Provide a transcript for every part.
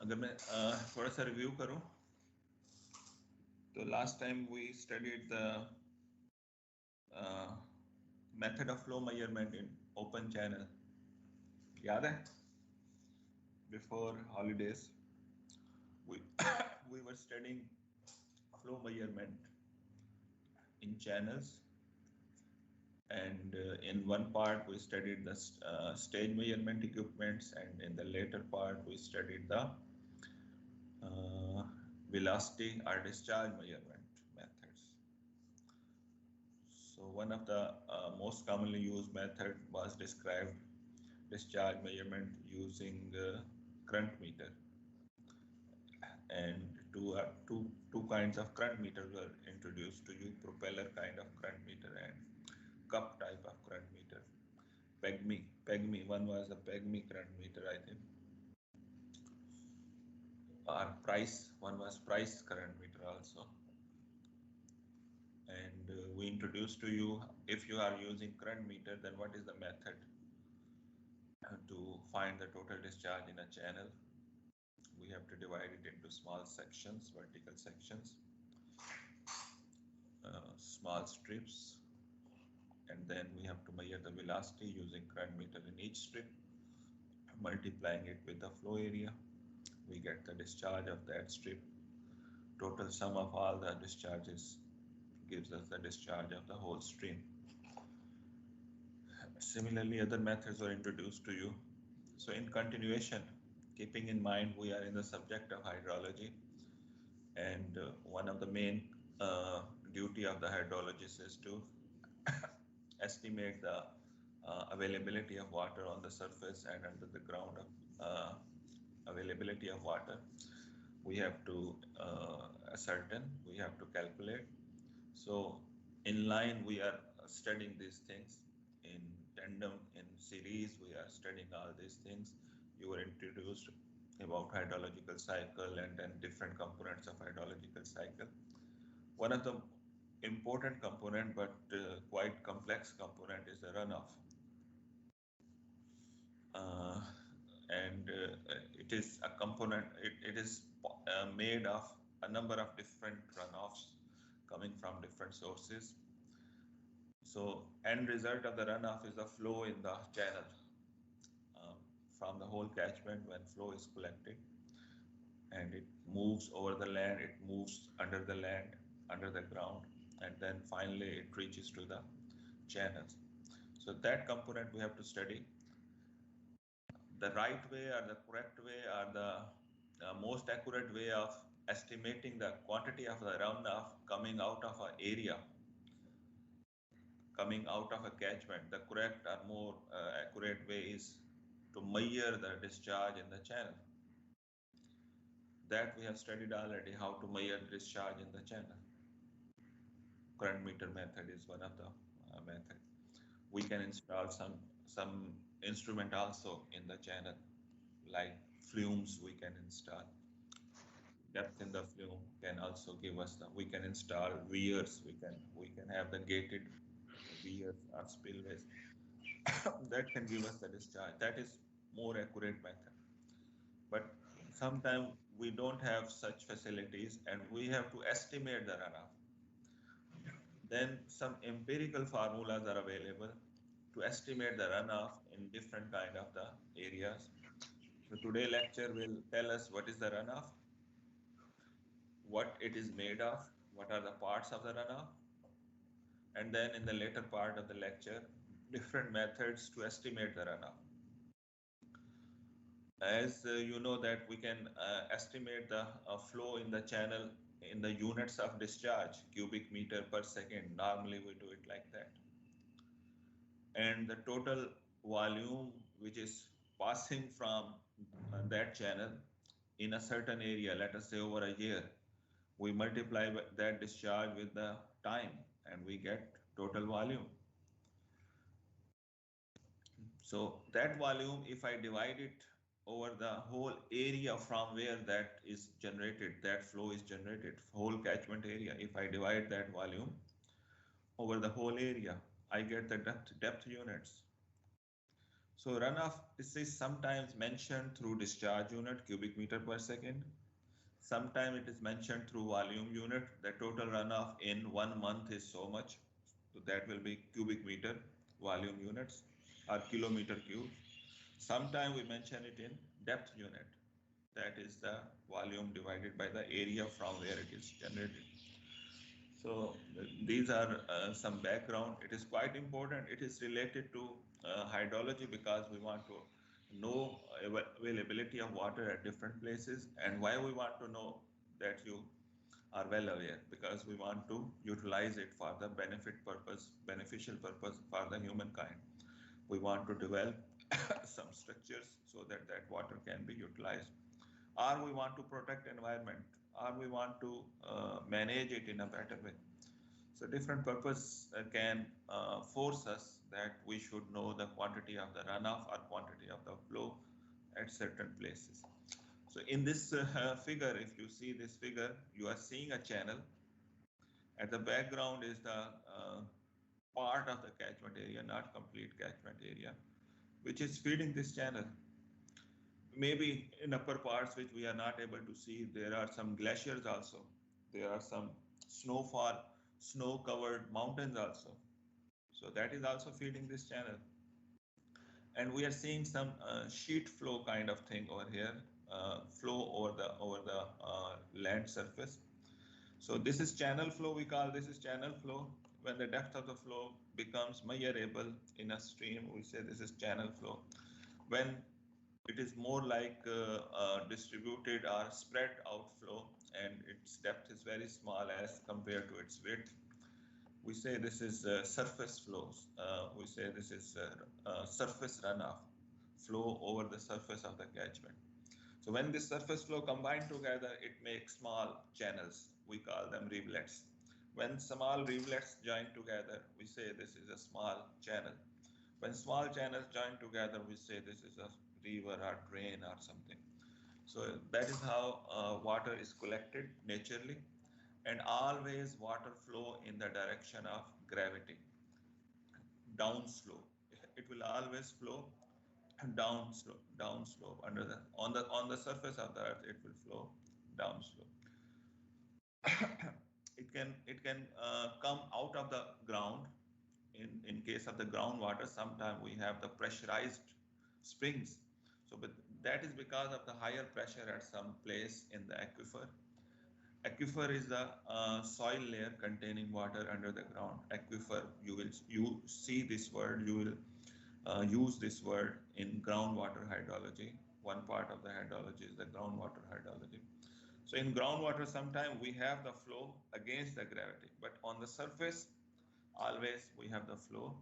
अगर मैं थोड़ा सा रिव्यू करूं तो last time we studied the method of flow measurement in open channel. याद है? Before holidays we we were studying flow measurement in channels, and in one part we studied the stage measurement equipments, and in the later part we studied the velocity or discharge measurement methods. So one of the most commonly used method was described discharge measurement using current meter, and two kinds of current meter were introduced to you: propeller kind of current meter and cup type of current meter. PEGME. One was a PEGME current meter, I think. Or one was price current meter also. And we introduced to you, if you are using current meter, then what is the method to find the total discharge in a channel. We have to divide it into small sections, vertical sections, small strips, and then we have to measure the velocity using current meter in each strip, multiplying it with the flow area. We get the discharge of that strip. Total sum of all the discharges gives us the discharge of the whole stream. Similarly, other methods were introduced to you. So in continuation, keeping in mind we are in the subject of hydrology, and one of the main duty of the hydrologist is to estimate the availability of water on the surface and under the ground of availability of water. We have to ascertain, we have to calculate. So in line we are studying these things. In tandem, in series, we are studying all these things. You were introduced about hydrological cycle and then different components of hydrological cycle. One of the important component, but quite complex component, is the runoff. And it is a component, it is made of a number of different runoffs coming from different sources. So end result of the runoff is the flow in the channel from the whole catchment when flow is collected, and it moves over the land, it moves under the land, under the ground, and then finally it reaches to the channels. So that component we have to study. The right way or the correct way or the most accurate way of estimating the quantity of the runoff coming out of an area, coming out of a catchment, the correct or more accurate way is to measure the discharge in the channel. That we have studied already, how to measure discharge in the channel. Current meter method is one of the method. We can install some instrument also in the channel, like flumes we can install. Depth in the flume can also give us the, we can install weirs, we can have the gated weirs or spillways. That can give us the discharge. That is more accurate method. But sometimes we don't have such facilities and we have to estimate the runoff. Then some empirical formulas are available to estimate the runoff in different kind of the areas. So today lecture will tell us what is the runoff, what it is made of, what are the parts of the runoff, and then in the later part of the lecture, different methods to estimate the runoff. As you know that we can estimate the flow in the channel in the units of discharge, cubic meter per second. Normally we do it like that. And the total volume which is passing from that channel in a certain area, let us say over a year, we multiply that discharge with the time and we get total volume. So that volume, if I divide it over the whole area from where that is generated, that flow is generated, whole catchment area, if I divide that volume over the whole area, I get the depth units. So runoff is sometimes mentioned through discharge unit, cubic meter per second. Sometimes it is mentioned through volume unit. The total runoff in 1 month is so much. So that will be cubic meter volume units or kilometer cube. Sometimes we mention it in depth unit. That is the volume divided by the area from where it is generated. So these are some background. It is quite important. It is related to hydrology because we want to know availability of water at different places. And why we want to know that you are well aware, because we want to utilize it for the beneficial purpose for the humankind. We want to develop some structures so that that water can be utilized, or we want to protect environment, or we want to manage it in a better way. So different purpose can force us that we should know the quantity of the runoff or quantity of the flow at certain places. So in this figure, if you see this figure, you are seeing a channel. At the background is the part of the catchment area, not complete catchment area, which is feeding this channel. Maybe in upper parts which we are not able to see, there are some glaciers also. There are some snowfall, snow-covered mountains also. So that is also feeding this channel. And we are seeing some sheet flow kind of thing over here, flow over the land surface. So this is channel flow. We call this is channel flow. When the depth of the flow becomes measurable in a stream, we say this is channel flow. When it is more like distributed or spread outflow and its depth is very small as compared to its width, we say this is surface flows. We say this is surface runoff, flow over the surface of the catchment. So when this surface flow combined together, it makes small channels. We call them rivulets. When small rivulets join together, we say this is a small channel. When small channels join together, we say this is a river or drain or something. So that is how water is collected naturally, and always water flow in the direction of gravity, downslope. It will always flow downslope under the on the surface of the earth. It will flow downslope. it can come out of the ground. In case of the groundwater, sometimes we have the pressurized springs. So, but that is because of the higher pressure at some place in the aquifer. Aquifer is the soil layer containing water under the ground. Aquifer, you see this word, you will use this word in groundwater hydrology. One part of the hydrology is the groundwater hydrology. So in groundwater, sometimes we have the flow against the gravity, but on the surface, always we have the flow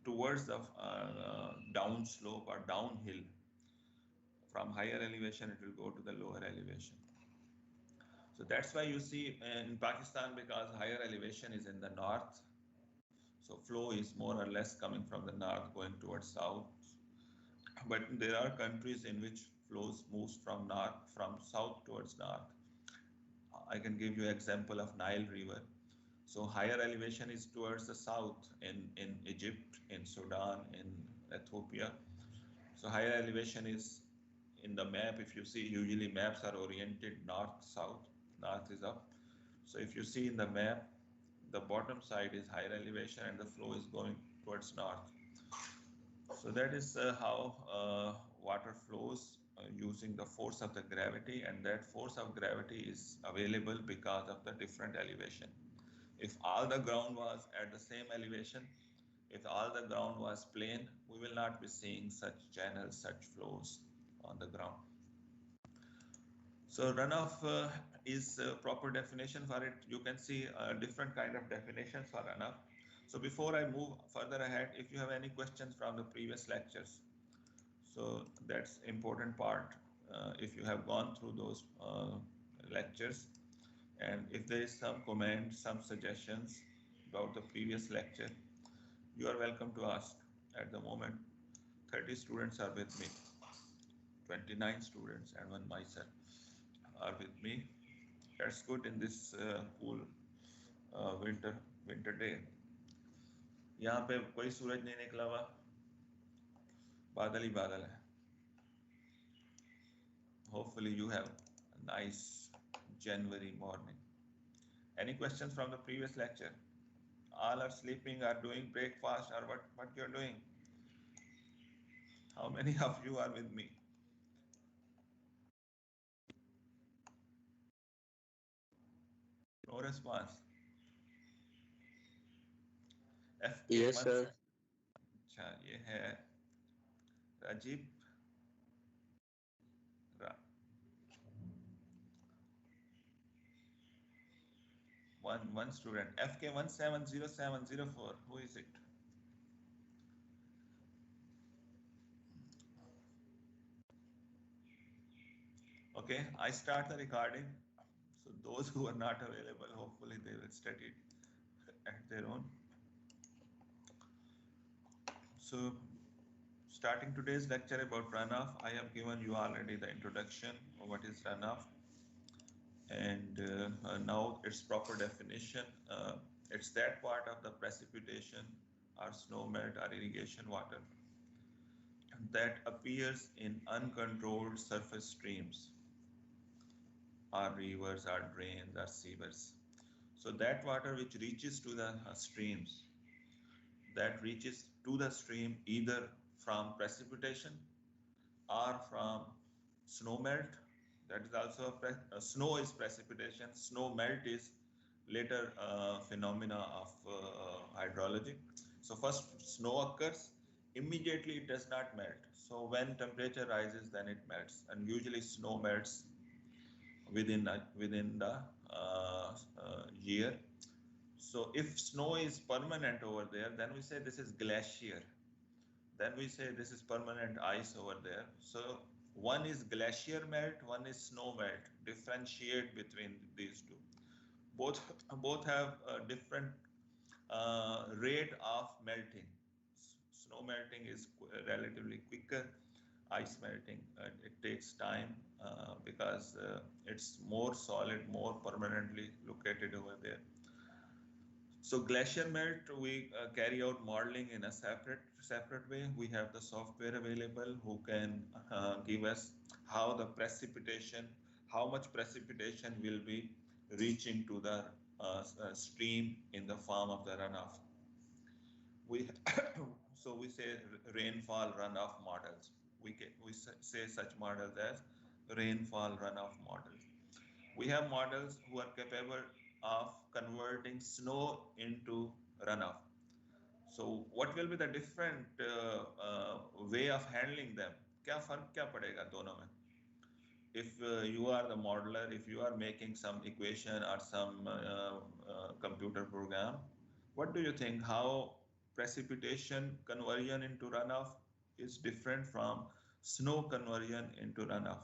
towards the downslope or downhill. From higher elevation, it will go to the lower elevation. So that's why you see in Pakistan, because higher elevation is in the north, so flow is more or less coming from the north going towards south. But there are countries in which flows moves from south towards north. I can give you example of Nile River. So higher elevation is towards the south in Egypt, in Sudan, in Ethiopia. So higher elevation is in the map. If you see, usually maps are oriented north-south. North is up. So if you see in the map, the bottom side is higher elevation and the flow is going towards north. So that is how water flows using the force of the gravity, and that force of gravity is available because of the different elevation. If all the ground was at the same elevation, if all the ground was plain, we will not be seeing such channels, such flows on the ground. So runoff is a proper definition for it. You can see different kind of definitions for runoff. So before I move further ahead, if you have any questions from the previous lectures, so that's important part. If you have gone through those lectures, and if there is some comments, some suggestions about the previous lecture, you are welcome to ask. At the moment, 30 students are with me, 29 students and one myself are with me. That's good in this cool winter day. यहाँ पे कोई सूरज नहीं निकला हुआ, बादल ही बादल है. Hopefully you have a nice January morning. Any questions from the previous lecture? All are sleeping, are doing breakfast, or what you're doing? How many of you are with me? No response. FK Yes, sir. अच्छा ये है राजीव रा, one student. FK 170704. Who is it? Okay, I start the recording. So those who are not available, hopefully they will study it at their own. So starting today's lecture about runoff, I have given you already the introduction of what is runoff and now its proper definition. It's that part of the precipitation or snow melt or irrigation water that appears in uncontrolled surface streams or rivers or drains or sewers. So that water which reaches to the streams, that reaches to the stream either from precipitation or from snow melt. That is also snow is precipitation. Snow melt is later phenomena of hydrology. So first snow occurs, immediately it does not melt. So when temperature rises, then it melts, and usually snow melts within the year. So if snow is permanent over there, then we say this is glacier. Then we say this is permanent ice over there. So one is glacier melt, one is snow melt. Differentiate between these two. Both have a different rate of melting. Snow melting is relatively quicker. Ice melting, it takes time because it's more solid, more permanently located over there. So glacier melt, we carry out modeling in a separate way. We have the software available who can give us how the precipitation, how much precipitation will be reaching to the stream in the form of the runoff. We so we say rainfall runoff models. We say such models as rainfall runoff models. We have models who are capable of converting snow into runoff. So what will be the different way of handling them? क्या फर्क क्या पड़ेगा दोनों में? If you are the modeler, if you are making some equation or some computer program, what do you think? How precipitation conversion into runoff is different from snow conversion into runoff?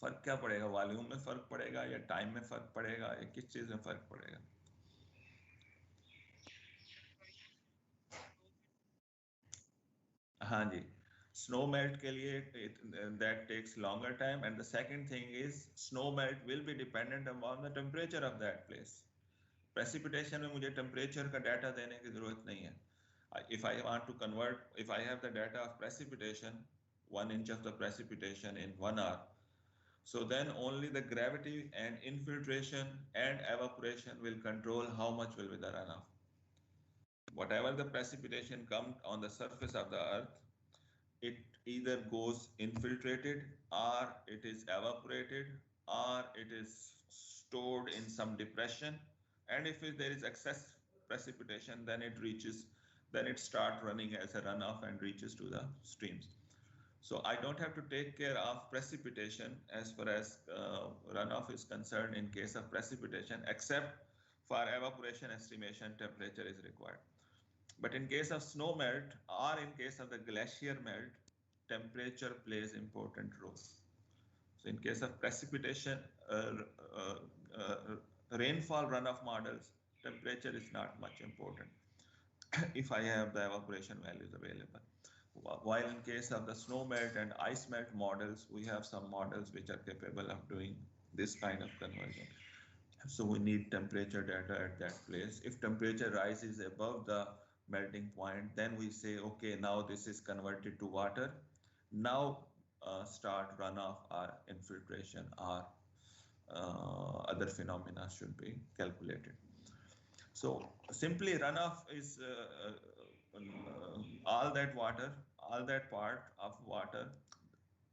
फर्क क्या पड़ेगा? Volume में फर्क पड़ेगा या time में फर्क पड़ेगा या किस चीज में फर्क पड़ेगा? हाँ जी, snow melt के लिए that takes longer time, and the second thing is snow melt will be dependent upon the temperature of that place. Precipitation में मुझे temperature का data देने की जरूरत नहीं है. If I want to convert, if I have the data of precipitation, 1 inch of the precipitation in 1 hour, so then only the gravity and infiltration and evaporation will control how much will be the runoff. Whatever the precipitation comes on the surface of the earth, it either goes infiltrated or it is evaporated or it is stored in some depression. And if there is excess precipitation, then it starts running as a runoff and reaches to the streams. So I don't have to take care of precipitation as far as runoff is concerned in case of precipitation, except for evaporation estimation, temperature is required. But in case of snow melt or in case of the glacier melt, temperature plays important role. So in case of precipitation, rainfall runoff models, temperature is not much important if I have the evaporation values available. While in case of the snow melt and ice melt models, we have some models which are capable of doing this kind of conversion. So we need temperature data at that place. If temperature rises above the melting point. Then we say, okay, now this is converted to water. Now start runoff or infiltration or other phenomena should be calculated. So simply runoff is all that water, all that part of water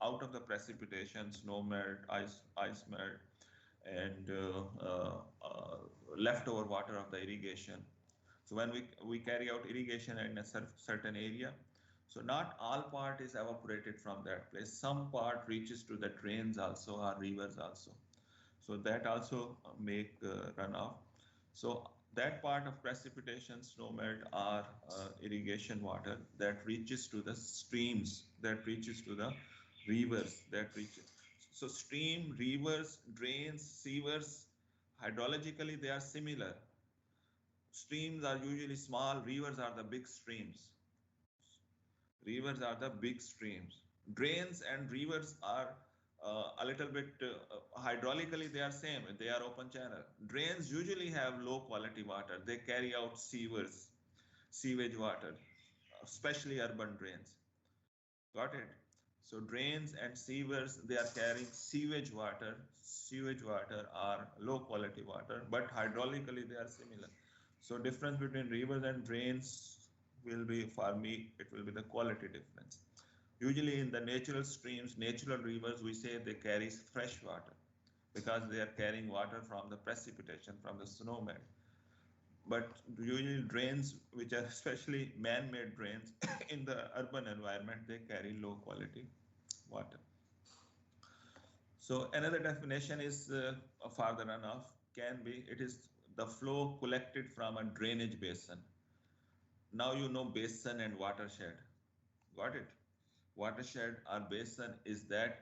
out of the precipitation, snow melt, ice melt, and leftover water of the irrigation. So when we carry out irrigation in a certain area, so not all part is evaporated from that place. Some part reaches to the drains also or rivers also. So that also make runoff. So that part of precipitation, snow melt, or irrigation water that reaches to the streams, that reaches to the rivers, that reaches. So stream, rivers, drains, sewers, hydrologically they are similar. Streams are usually small, rivers are the big streams. Rivers are the big streams. Drains and rivers are a little bit hydraulically they are same. They are open channel. Drains usually have low quality water. They carry out sewers, sewage water, especially urban drains. Got it? So drains and sewers, they are carrying sewage water. Sewage water are low quality water, but hydraulically they are similar. So difference between rivers and drains will be, for me, it will be the quality difference. Usually in the natural streams, natural rivers, we say they carry fresh water because they are carrying water from the precipitation, from the snow melt. But usually drains, which are especially man-made drains in the urban environment, they carry low quality water. So another definition is for the runoff can be, it is the flow collected from a drainage basin. Now you know basin and watershed. Got it? Watershed or basin is that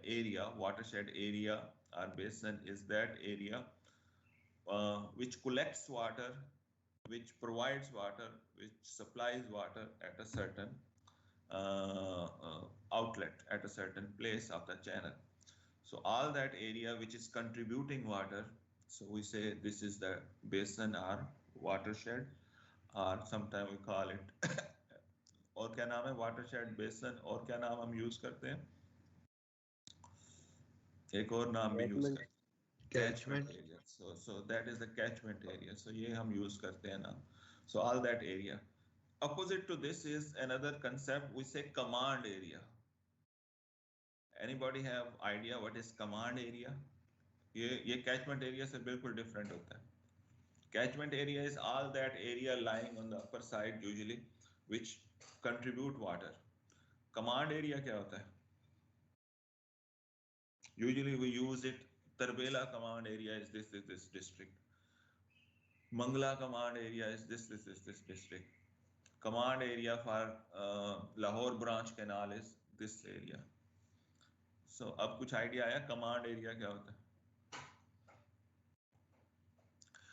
area, watershed area or basin is that area which collects water, which provides water, which supplies water at a certain outlet, at a certain place of the channel. So all that area which is contributing water, so we say this is the basin or watershed, or sometimes we call it और क्या नाम है watershed basin और क्या नाम हम use करते हैं एक और नाम भी यूज करते हैं catchment area. So that is the catchment area. So ये हम यूज करते हैं नाम. So all that area. Opposite to this is another concept, we say command area. Anybody have idea what is command area? ये catchment area से बिल्कुल different होता है. Catchment area is all that area lying on the upper side usually which contribute water. Command area क्या होता है? Usually we use it. Tarbela command area is this district. Mangla command area is this district. Command area for Lahore branch canal is this area. So अब कुछ idea आया command area क्या होता है?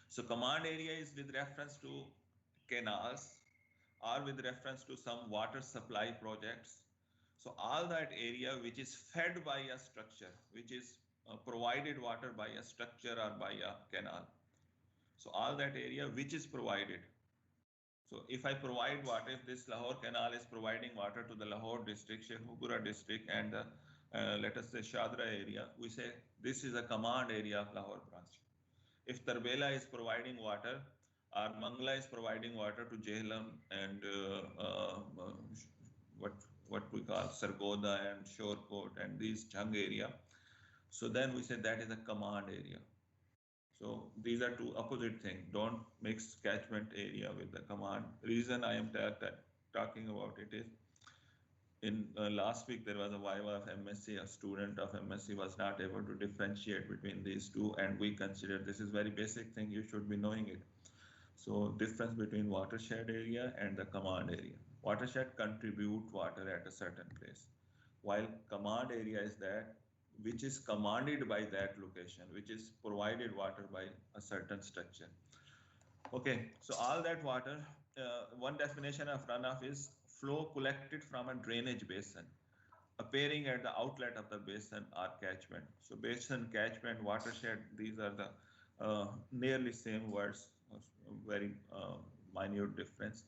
So command area is with reference to canals or with reference to some water supply projects. So all that area which is fed by a structure, which is provided water by a structure or by a canal. So all that area which is provided. So if I provide water, if this Lahore canal is providing water to the Lahore district, Sheikhupura district, and let us say Shadra area, we say this is a command area of Lahore branch. If Tarbela is providing water, or Mangla is providing water to Jhelum and what we call Sargodha and Shorecourt and these Jhang area, so then we say that is a command area. So these are two opposite things. Don't mix catchment area with the command. Reason I am talking about it is, in last week there was a viva of MSc. A student of MSc was not able to differentiate between these two, and we consider this is very basic thing. You should be knowing it. So difference between watershed area and the command area. Watershed contribute water at a certain place, while command area is that which is commanded by that location, which is provided water by a certain structure. Okay, so all that water, one definition of runoff is flow collected from a drainage basin, appearing at the outlet of the basin or catchment. So basin, catchment, watershed, these are the nearly same words, very minute difference.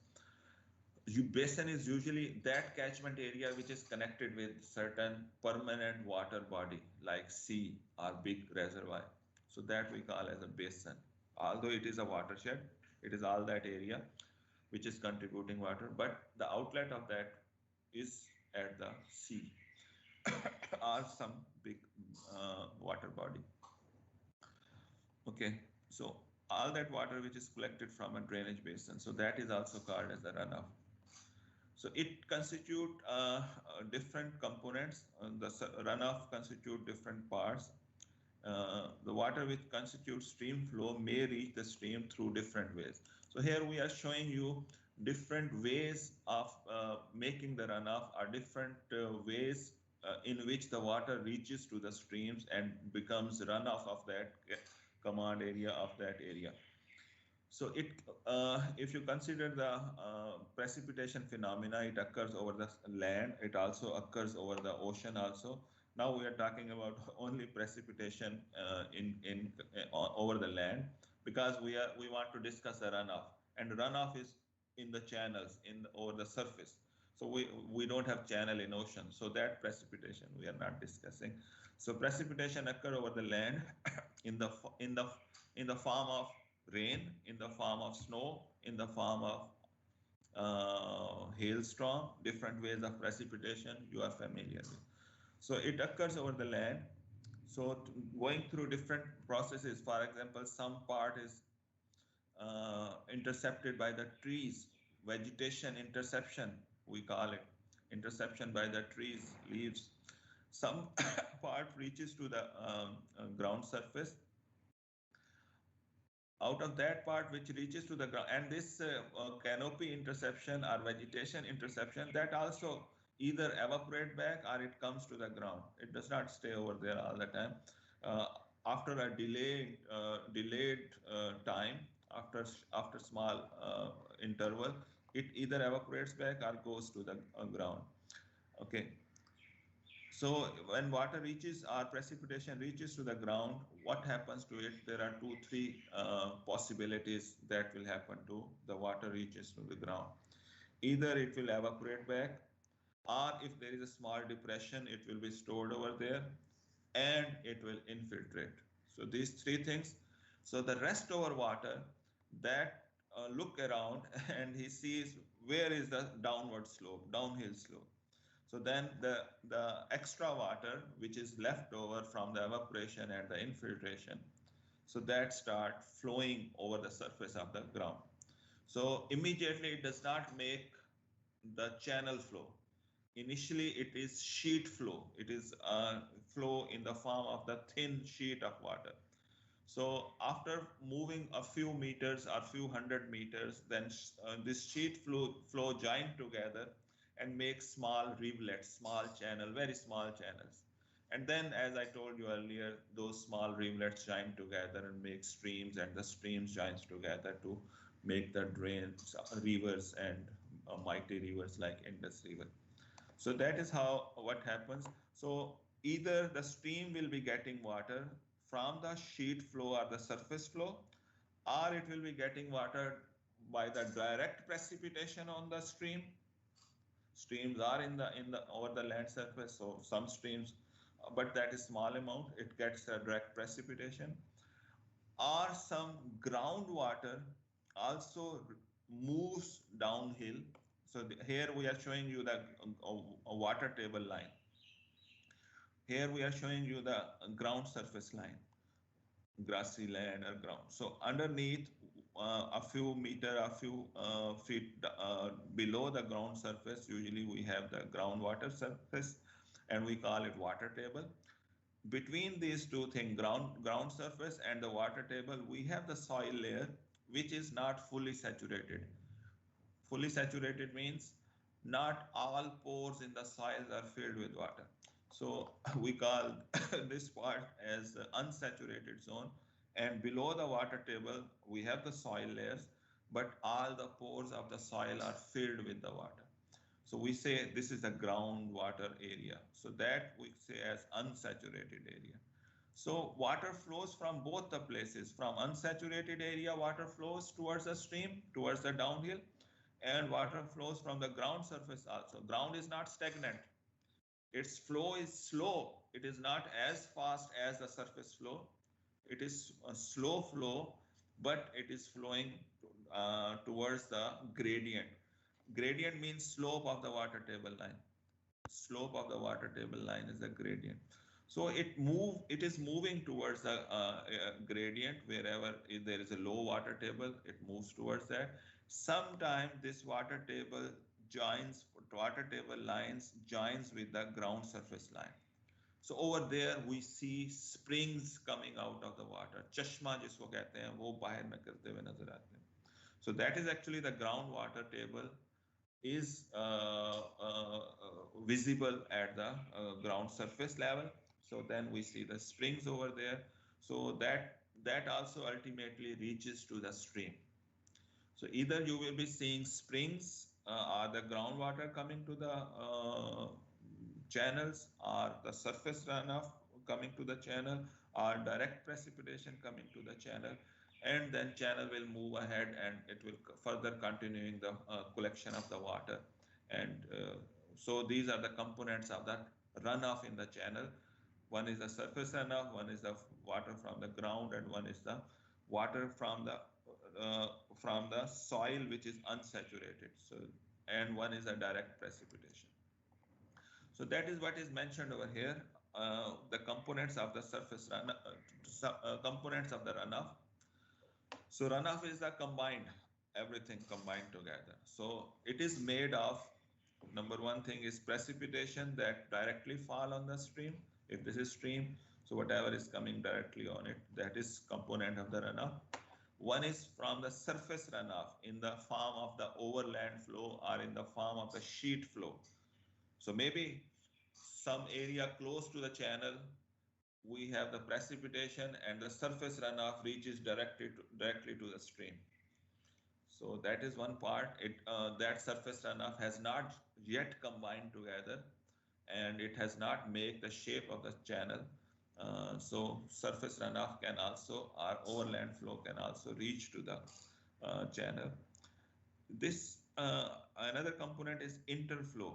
Basin is usually that catchment area which is connected with certain permanent water body like sea or big reservoir. So that we call as a basin. Although it is a watershed, it is all that area which is contributing water, but the outlet of that is at the sea or some big water body. Okay, so all that water which is collected from a drainage basin, so that is also called as the runoff. So it constitute different components. The runoff constitute different parts. The water which constitutes stream flow may reach the stream through different ways. So here we are showing you different ways of making the runoff, or different ways in which the water reaches to the streams and becomes runoff of that command area of that area. So if you consider the precipitation phenomena, it occurs over the land. It also occurs over the ocean also. Now we are talking about only precipitation over the land, because we want to discuss the runoff, and runoff is in the channels over the surface. So we don't have channel in ocean. So that precipitation we are not discussing. So precipitation occur over the land in the form of rain, in the form of snow, in the form of hailstorm, different ways of precipitation you are familiar with. So it occurs over the land. So going through different processes, for example, some part is intercepted by the trees, vegetation interception, we call it, interception by the trees, leaves. Some part reaches to the ground surface. Out of that part which reaches to the ground, and this canopy interception or vegetation interception, that also either evaporate back or it comes to the ground. It does not stay over there all the time. After a delayed time, after small interval, it either evaporates back or goes to the ground. Okay. So when water reaches, or precipitation reaches to the ground, what happens to it? There are three possibilities that will happen to the water reaches to the ground. Either it will evaporate back, or if there is a small depression, it will be stored over there and it will infiltrate. So these three things. So the rest over water that look around and he sees where is the downward slope, downhill slope. So then the extra water which is left over from the evaporation and the infiltration, so that start flowing over the surface of the ground. So immediately it does not make the channel flow. Initially it is sheet flow. It is flow in the form of the thin sheet of water. So after moving a few meters or few hundred meters, then this sheet flow join together and make small rivulets, small channel, very small channels. And then, as I told you earlier, those small rivulets join together and make streams, and the streams joins together to make the drains, rivers, and mighty rivers like Indus River. So that is what happens. So either the stream will be getting water from the sheet flow or the surface flow, or it will be getting water by the direct precipitation on the stream. Streams are in the over the land surface, so some streams, but that is small amount. It gets a direct precipitation, or some groundwater also moves downhill. So here we are showing you the water table line. Here we are showing you the ground surface line, grassy land or ground. So underneath, a few meter, a few feet below the ground surface, usually we have the groundwater surface, and we call it water table. Between these two things, ground surface and the water table, we have the soil layer, which is not fully saturated. Fully saturated means not all pores in the soils are filled with water. So we call this part as the unsaturated zone. And below the water table, we have the soil layers, but all the pores of the soil are filled with the water. So we say this is a groundwater area. So that we say as unsaturated area. So water flows from both the places. From unsaturated area, water flows towards the stream, towards the downhill. and water flows from the ground surface also. Ground is not stagnant. Its flow is slow. It is not as fast as the surface flow. It is a slow flow, but it is flowing towards the gradient. Gradient means slope of the water table line. Slope of the water table line is the gradient. So it is moving towards the gradient. Wherever there is a low water table, it moves towards that. Sometime this water table lines joins with the ground surface line. So over there we see springs coming out of the water. Chashma जिसको कहते हैं वो बाहर निकलते हुए नजर आते हैं. So that is actually the groundwater table is visible at the ground surface level. So then we see the springs over there. So that also ultimately reaches to the stream. So either you will be seeing springs or the groundwater coming to the channels, or the surface runoff coming to the channel, or direct precipitation coming to the channel, and then channel will move ahead and it will further continuing the collection of the water. And so these are the components of the runoff in the channel. One is the surface runoff, one is the water from the ground, and one is the water from the soil which is unsaturated. So, and one is a direct precipitation. So that is what is mentioned over here. The components of the surface runoff, components of the runoff. So runoff is the combined, everything combined together. So it is made of, number one thing is precipitation that directly fall on the stream. If this is stream, so whatever is coming directly on it, that is component of the runoff. One is from the surface runoff in the form of the overland flow or in the form of the sheet flow. So maybe some area close to the channel, we have the precipitation and the surface runoff reaches directly to the stream. So that is one part. That surface runoff has not yet combined together, and it has not made the shape of the channel. So surface runoff can also, or overland flow can also reach to the channel. This another component is interflow,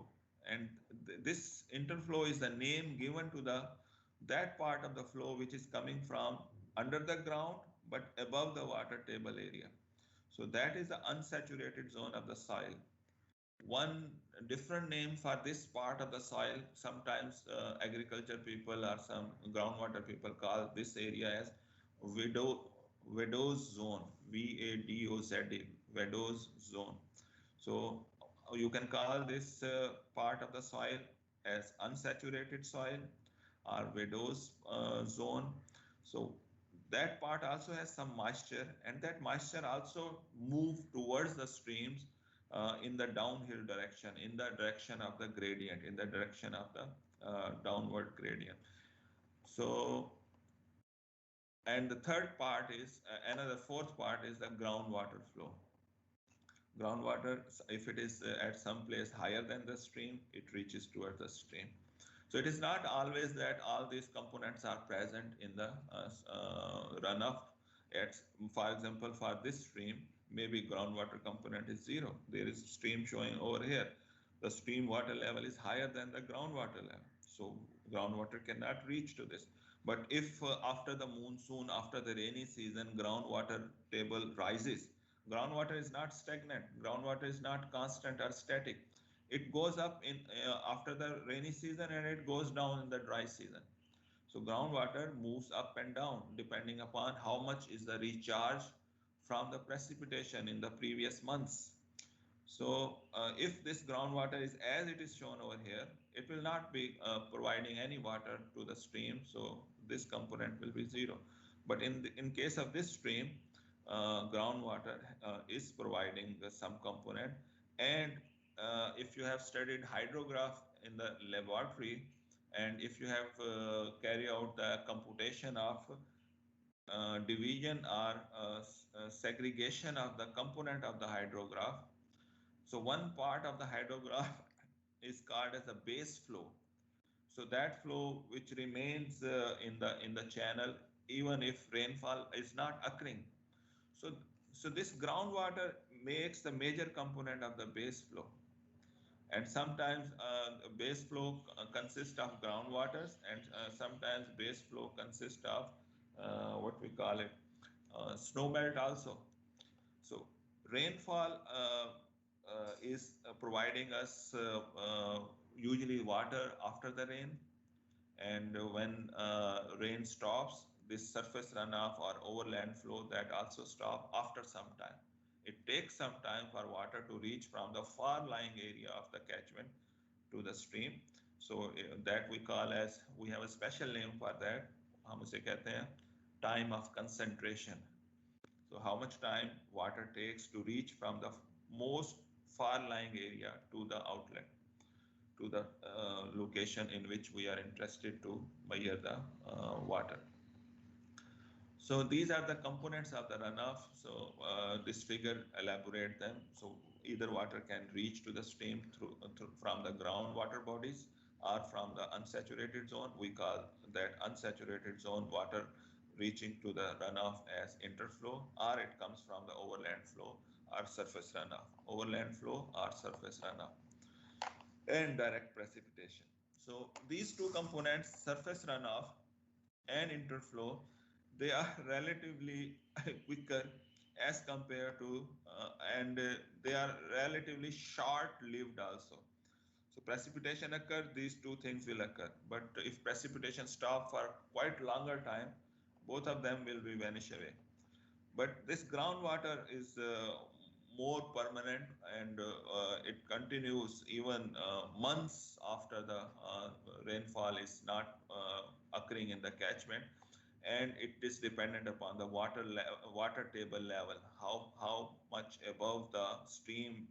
and this interflow is the name given to that part of the flow which is coming from under the ground but above the water table area. So that is the unsaturated zone of the soil. One different name for this part of the soil, sometimes agriculture people or some groundwater people call this area as Vadose zone, VADOZ, Vadose zone. So you can call this part of the soil as unsaturated soil or Vadose zone. So that part also has some moisture, and that moisture also moves towards the streams in the downhill direction, in the direction of the gradient, in the direction of the downward gradient. So, and the third part is, fourth part is the groundwater flow. Groundwater, if it is at some place higher than the stream, it reaches towards the stream. So it is not always that all these components are present in the runoff. For example, for this stream, maybe groundwater component is 0. There is stream showing over here. The stream water level is higher than the groundwater level. So groundwater cannot reach to this. But if after the monsoon, after the rainy season, groundwater table rises, groundwater is not stagnant. Groundwater is not constant or static. It goes up in after the rainy season and it goes down in the dry season. So groundwater moves up and down depending upon how much is the recharge from the precipitation in the previous months. So if this groundwater is as it is shown over here, it will not be providing any water to the stream. So this component will be 0. But in case of this stream, groundwater is providing some component. And if you have studied hydrograph in the laboratory, and if you have carried out the computation of division or segregation of the component of the hydrograph, so one part of the hydrograph is called as a base flow. So that flow which remains in the channel even if rainfall is not occurring. So this groundwater makes the major component of the base flow. And sometimes base flow consists of groundwaters, and sometimes base flow consists of what we call it snowmelt also. So rainfall is providing us usually water after the rain, and when rain stops, this surface runoff or overland flow that also stop after some time. It takes some time for water to reach from the far lying area of the catchment to the stream. So that we call as, we have a special name for that. हम उसे कहते हैं time of concentration. So how much time water takes to reach from the most far lying area to the outlet, to the location in which we are interested to measure the water. So these are the components of the runoff. So this figure elaborate them. So either water can reach to the stream through from the groundwater bodies or from the unsaturated zone. We call that unsaturated zone water reaching to the runoff as interflow, or it comes from the overland flow or surface runoff. Overland flow or surface runoff. And direct precipitation. So these two components, surface runoff and interflow, they are relatively quicker as compared to, and they are relatively short-lived also. So precipitation occur, these two things will occur. But if precipitation stop for quite longer time, both of them will be vanish away. But this groundwater is more permanent, and it continues even months after the rainfall is not occurring in the catchment, and it is dependent upon the water table level, how much above the stream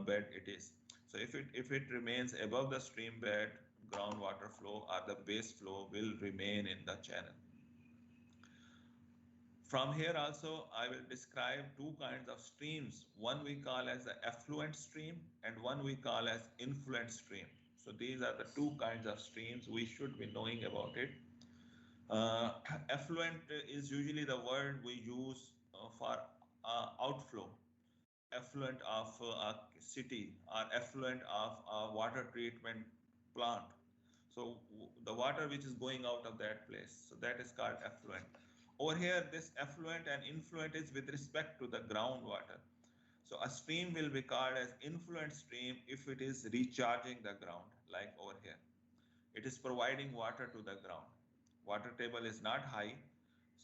bed it is. So if it remains above the stream bed, groundwater flow or the base flow will remain in the channel. From here also, I will describe two kinds of streams. One we call as the effluent stream, and one we call as influent stream. So these are the two kinds of streams. We should be knowing about it. Effluent is usually the word we use for outflow. Effluent of a city, or effluent of a water treatment plant. So the water which is going out of that place. So that is called effluent. Over here, this effluent and influent is with respect to the groundwater. So a stream will be called as influent stream if it is recharging the ground, like over here. It is providing water to the ground. Water table is not high,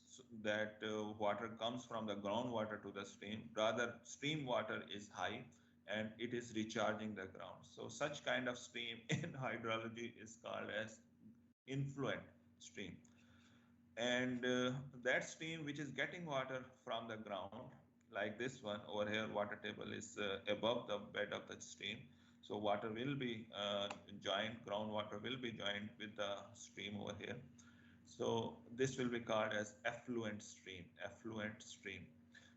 so that water comes from the groundwater to the stream. Rather, stream water is high and it is recharging the ground. So such kind of stream in hydrology is called as influent stream. And that stream which is getting water from the ground, like this one over here, water table is above the bed of the stream. So water will be joined, groundwater will be joined with the stream over here. So this will be called as effluent stream, effluent stream.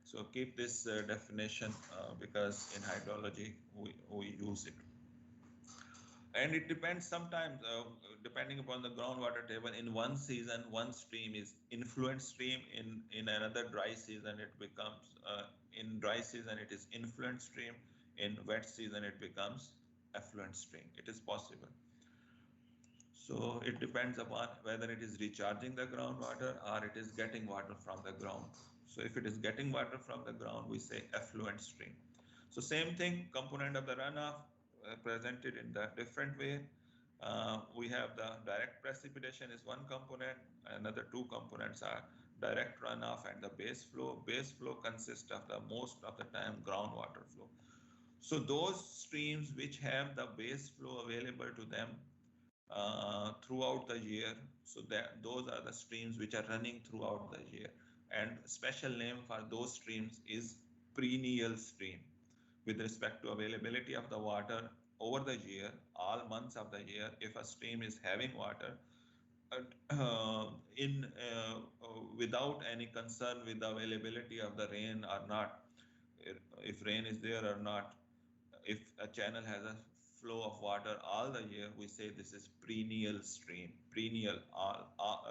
So keep this definition because in hydrology we use it. And it depends sometimes, depending upon the groundwater table. In one season, one stream is influent stream. In another dry season, it becomes, in dry season, it is influent stream. In wet season, it becomes effluent stream. It is possible. So it depends upon whether it is recharging the groundwater or it is getting water from the ground. So if it is getting water from the ground, we say effluent stream. So same thing, component of the runoff presented in the different way. We have the direct precipitation is one component. Another two components are direct runoff and the base flow. Base flow consists of the most of the time groundwater flow. So those streams which have the base flow available to them throughout the year, so that those are the streams which are running throughout the year. And special name for those streams is perennial stream. With respect to availability of the water over the year, all months of the year, if a stream is having water, without any concern with the availability of the rain or not, if rain is there or not, if a channel has a flow of water all the year, we say this is perennial stream, perennial,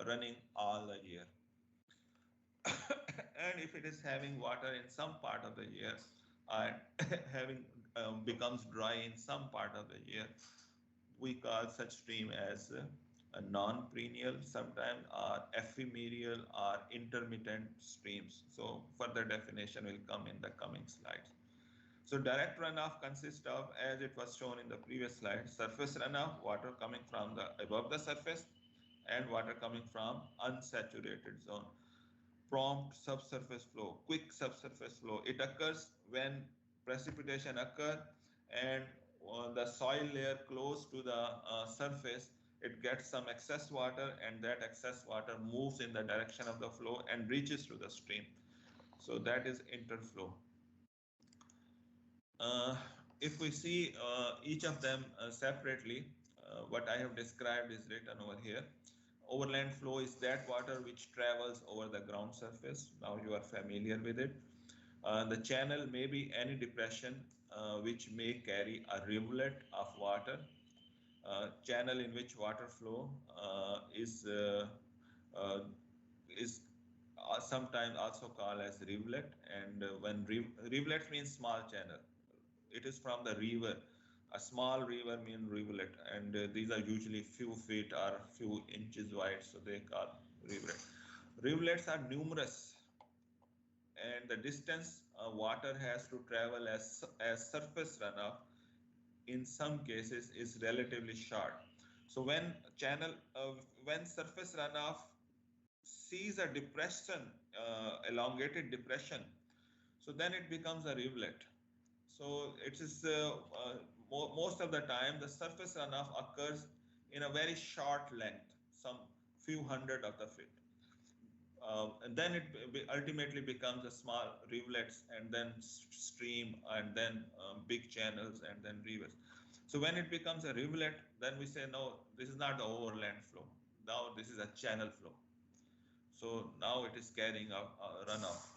running all the year. And if it is having water in some part of the year, and having becomes dry in some part of the year, we call such stream as a non-perennial, sometimes are ephemeral or intermittent streams. So further definition will come in the coming slides. So direct runoff consists of, as it was shown in the previous slide, surface runoff, water coming from the above the surface, and water coming from unsaturated zone. Prompt subsurface flow, quick subsurface flow. It occurs when precipitation occur and the soil layer close to the surface, it gets some excess water, and that excess water moves in the direction of the flow and reaches to the stream. So that is interflow. If we see each of them separately, what I have described is written over here. Overland flow is that water which travels over the ground surface. Now you are familiar with it. The channel may be any depression which may carry a rivulet of water. Channel in which water flow is sometimes also called as rivulet. And when rivulet means small channel, it is from the river. A small river means rivulet, and these are usually few feet or few inches wide, so they call rivulet. Rivulets are numerous, and the distance water has to travel as surface runoff in some cases is relatively short. So when surface runoff sees a depression, elongated depression, so then it becomes a rivulet. So it is most of the time the surface runoff occurs in a very short length, some few hundred of the feet. And then it ultimately becomes a small rivulets, and then stream, and then big channels, and then rivers. So when it becomes a rivulet, then we say, no, this is not the overland flow. Now this is a channel flow. So now it is carrying a runoff.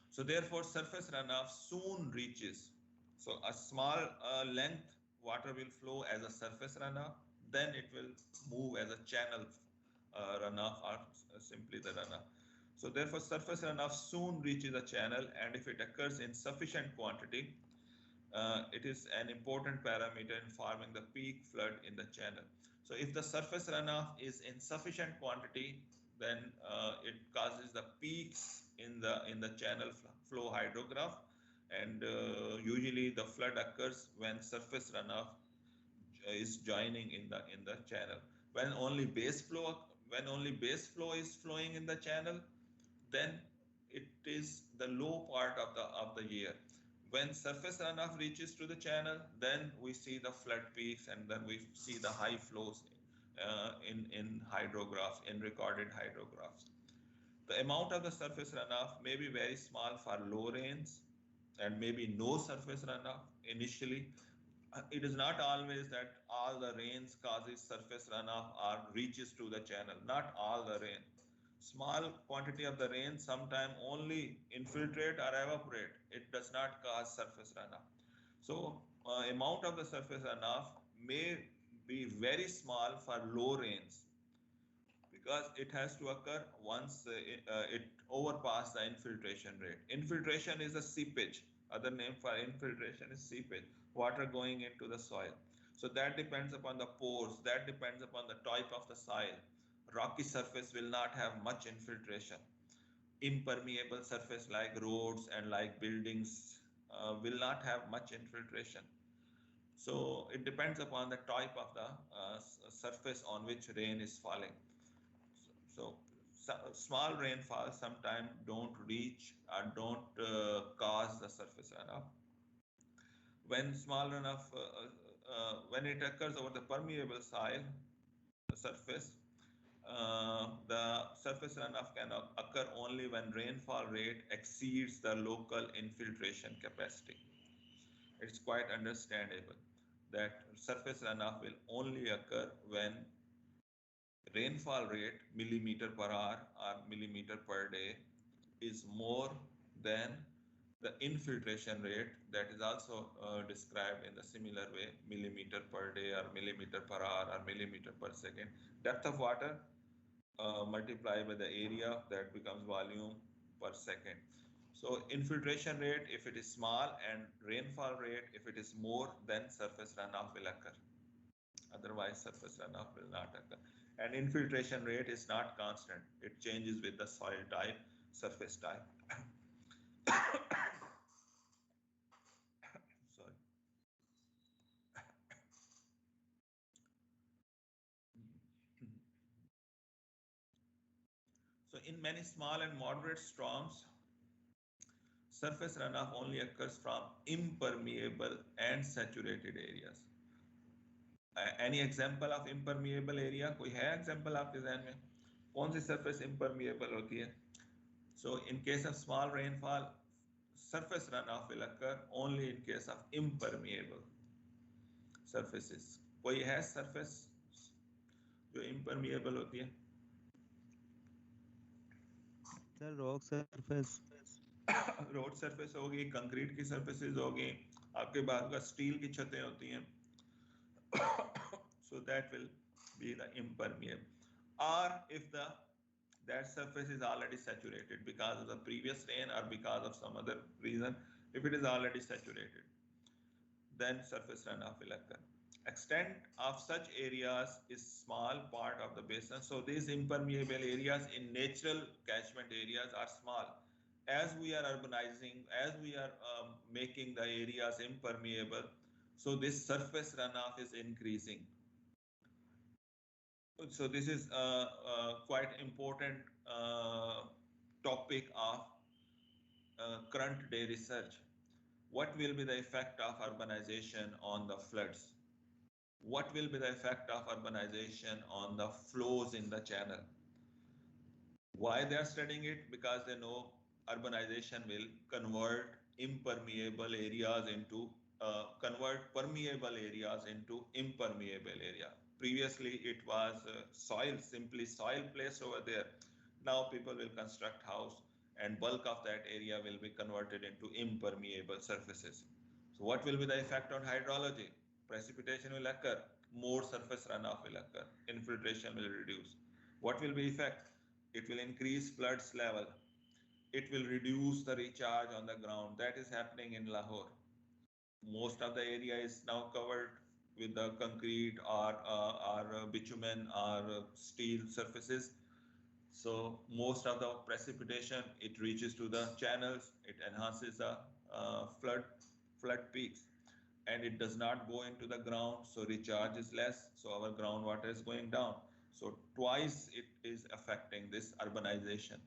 So therefore, surface runoff soon reaches. So a small length water will flow as a surface runoff, then it will move as a channel runoff, or simply the runoff. So therefore, surface runoff soon reaches a channel, and if it occurs in sufficient quantity, it is an important parameter in forming the peak flood in the channel. So if the surface runoff is in sufficient quantity, then it causes the peaks in the channel flow hydrograph, and usually the flood occurs when surface runoff is joining in the channel. When only base flow is flowing in the channel, then it is the low part of the year. When surface runoff reaches to the channel, then we see the flood peaks, and then we see the high flows in hydrographs, in recorded hydrographs. The amount of the surface runoff may be very small for low rains, and maybe no surface runoff initially. It is not always that all the rains causes surface runoff or reaches to the channel. Not all the rain. Small quantity of the rain sometimes only infiltrate or evaporate. It does not cause surface runoff. So amount of the surface runoff may be very small for low rains, because it has to occur once it overpass the infiltration rate. Infiltration is a seepage. Other name for infiltration is seepage, water going into the soil. So that depends upon the pores, that depends upon the type of the soil. Rocky surface will not have much infiltration. Impermeable surface like roads and like buildings will not have much infiltration. So it depends upon the type of the surface on which rain is falling. So small rainfall sometimes don't reach or don't cause the surface runoff. When small runoff, when it occurs over the permeable soil, the surface, the surface runoff can occur only when rainfall rate exceeds the local infiltration capacity. It's quite understandable that surface runoff will only occur when rainfall rate millimeter per hour or millimeter per day is more than the infiltration rate, that is also described in the similar way, millimeter per day or millimeter per hour or millimeter per second. Depth of water multiplied by the area, that becomes volume per second. So infiltration rate if it is small, and rainfall rate if it is more, then surface runoff will occur. Otherwise surface runoff will not occur. And infiltration rate is not constant. It changes with the soil type, surface type. Sorry. So in many small and moderate storms, surface runoff only occurs from impermeable and saturated areas. Any example of impermeable area? कोई है example आपके ज़हन में? कौन सी surface impermeable होती है? So in case of small rainfall, surface runoff will occur only in case of impermeable surfaces. कोई है surface जो impermeable होती है? Sir, rock surface. Road surface होगी, कंक्रीट की सर्फेसेज होगी, आपके बाहर का स्टील की छतें होती हैं. So that will be the impermeable. Or if that surface is already saturated because of the previous rain or because of some other reason, if it is already saturated, then surface runoff will occur. Extent of such areas is small part of the basin. So these impermeable areas in natural catchment areas are small. As we are urbanizing, as we are making the areas impermeable, so this surface runoff is increasing. So this is quite important topic of current day research. What will be the effect of urbanization on the floods? What will be the effect of urbanization on the flows in the channel? Why they are studying it? Because they know urbanization will convert impermeable areas into convert permeable areas into impermeable area. Previously it was soil, simply soil placed over there. Now people will construct house and bulk of that area will be converted into impermeable surfaces. So what will be the effect on hydrology? Precipitation will occur, more surface runoff will occur, infiltration will reduce. What will be effect? It will increase floods level. It will reduce the recharge on the ground. That is happening in Lahore. Most of the area is now covered with the concrete or bitumen or steel surfaces. So most of the precipitation, it reaches to the channels, it enhances the flood peaks, and it does not go into the ground, so recharge is less, so our groundwater is going down. So twice it is affecting this urbanization.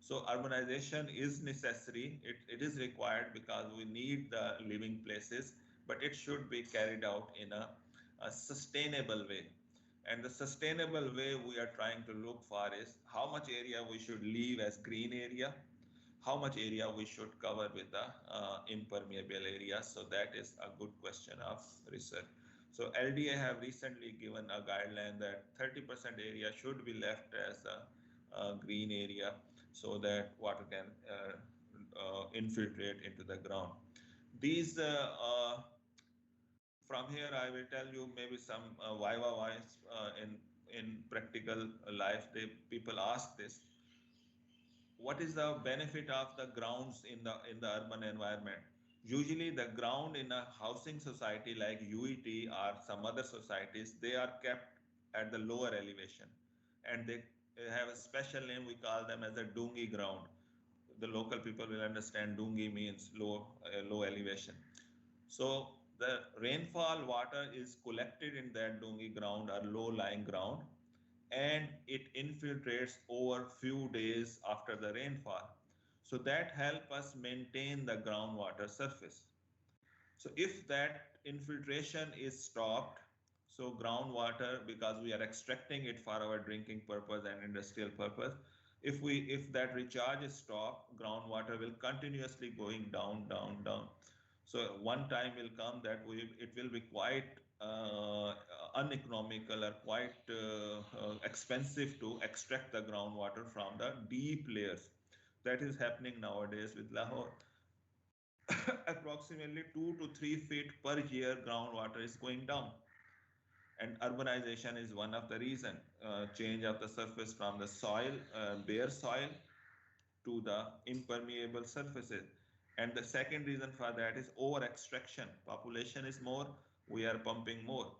So urbanization is necessary, it is required because we need the living places, but it should be carried out in a sustainable way. And the sustainable way we are trying to look for is how much area we should leave as green area, how much area we should cover with the impermeable areas. So that is a good question of research. So LDA have recently given a guideline that 30% area should be left as a green area so that water can infiltrate into the ground. These from here I will tell you maybe some wise in practical life. People ask this: what is the benefit of the grounds in the urban environment? Usually the ground in a housing society like UET or some other societies, they are kept at the lower elevation, and they have a special name. We call them as a dungi ground. The local people will understand dungi means low elevation. So the rainfall water is collected in that dungi ground or low lying ground, and it infiltrates over few days after the rainfall. So that help us maintain the groundwater surface. So if that infiltration is stopped, so groundwater, because we are extracting it for our drinking purpose and industrial purpose, if that recharge is stopped, groundwater will continuously going down. So one time will come that it will be quite uneconomical or quite expensive to extract the groundwater from the deep layers. That is happening nowadays with Lahore. Approximately 2 to 3 feet per year groundwater is going down, and urbanization is one of the reason. Change of the surface from the soil, bare soil, to the impermeable surfaces. And the second reason for that is over extraction. Population is more, we are pumping more.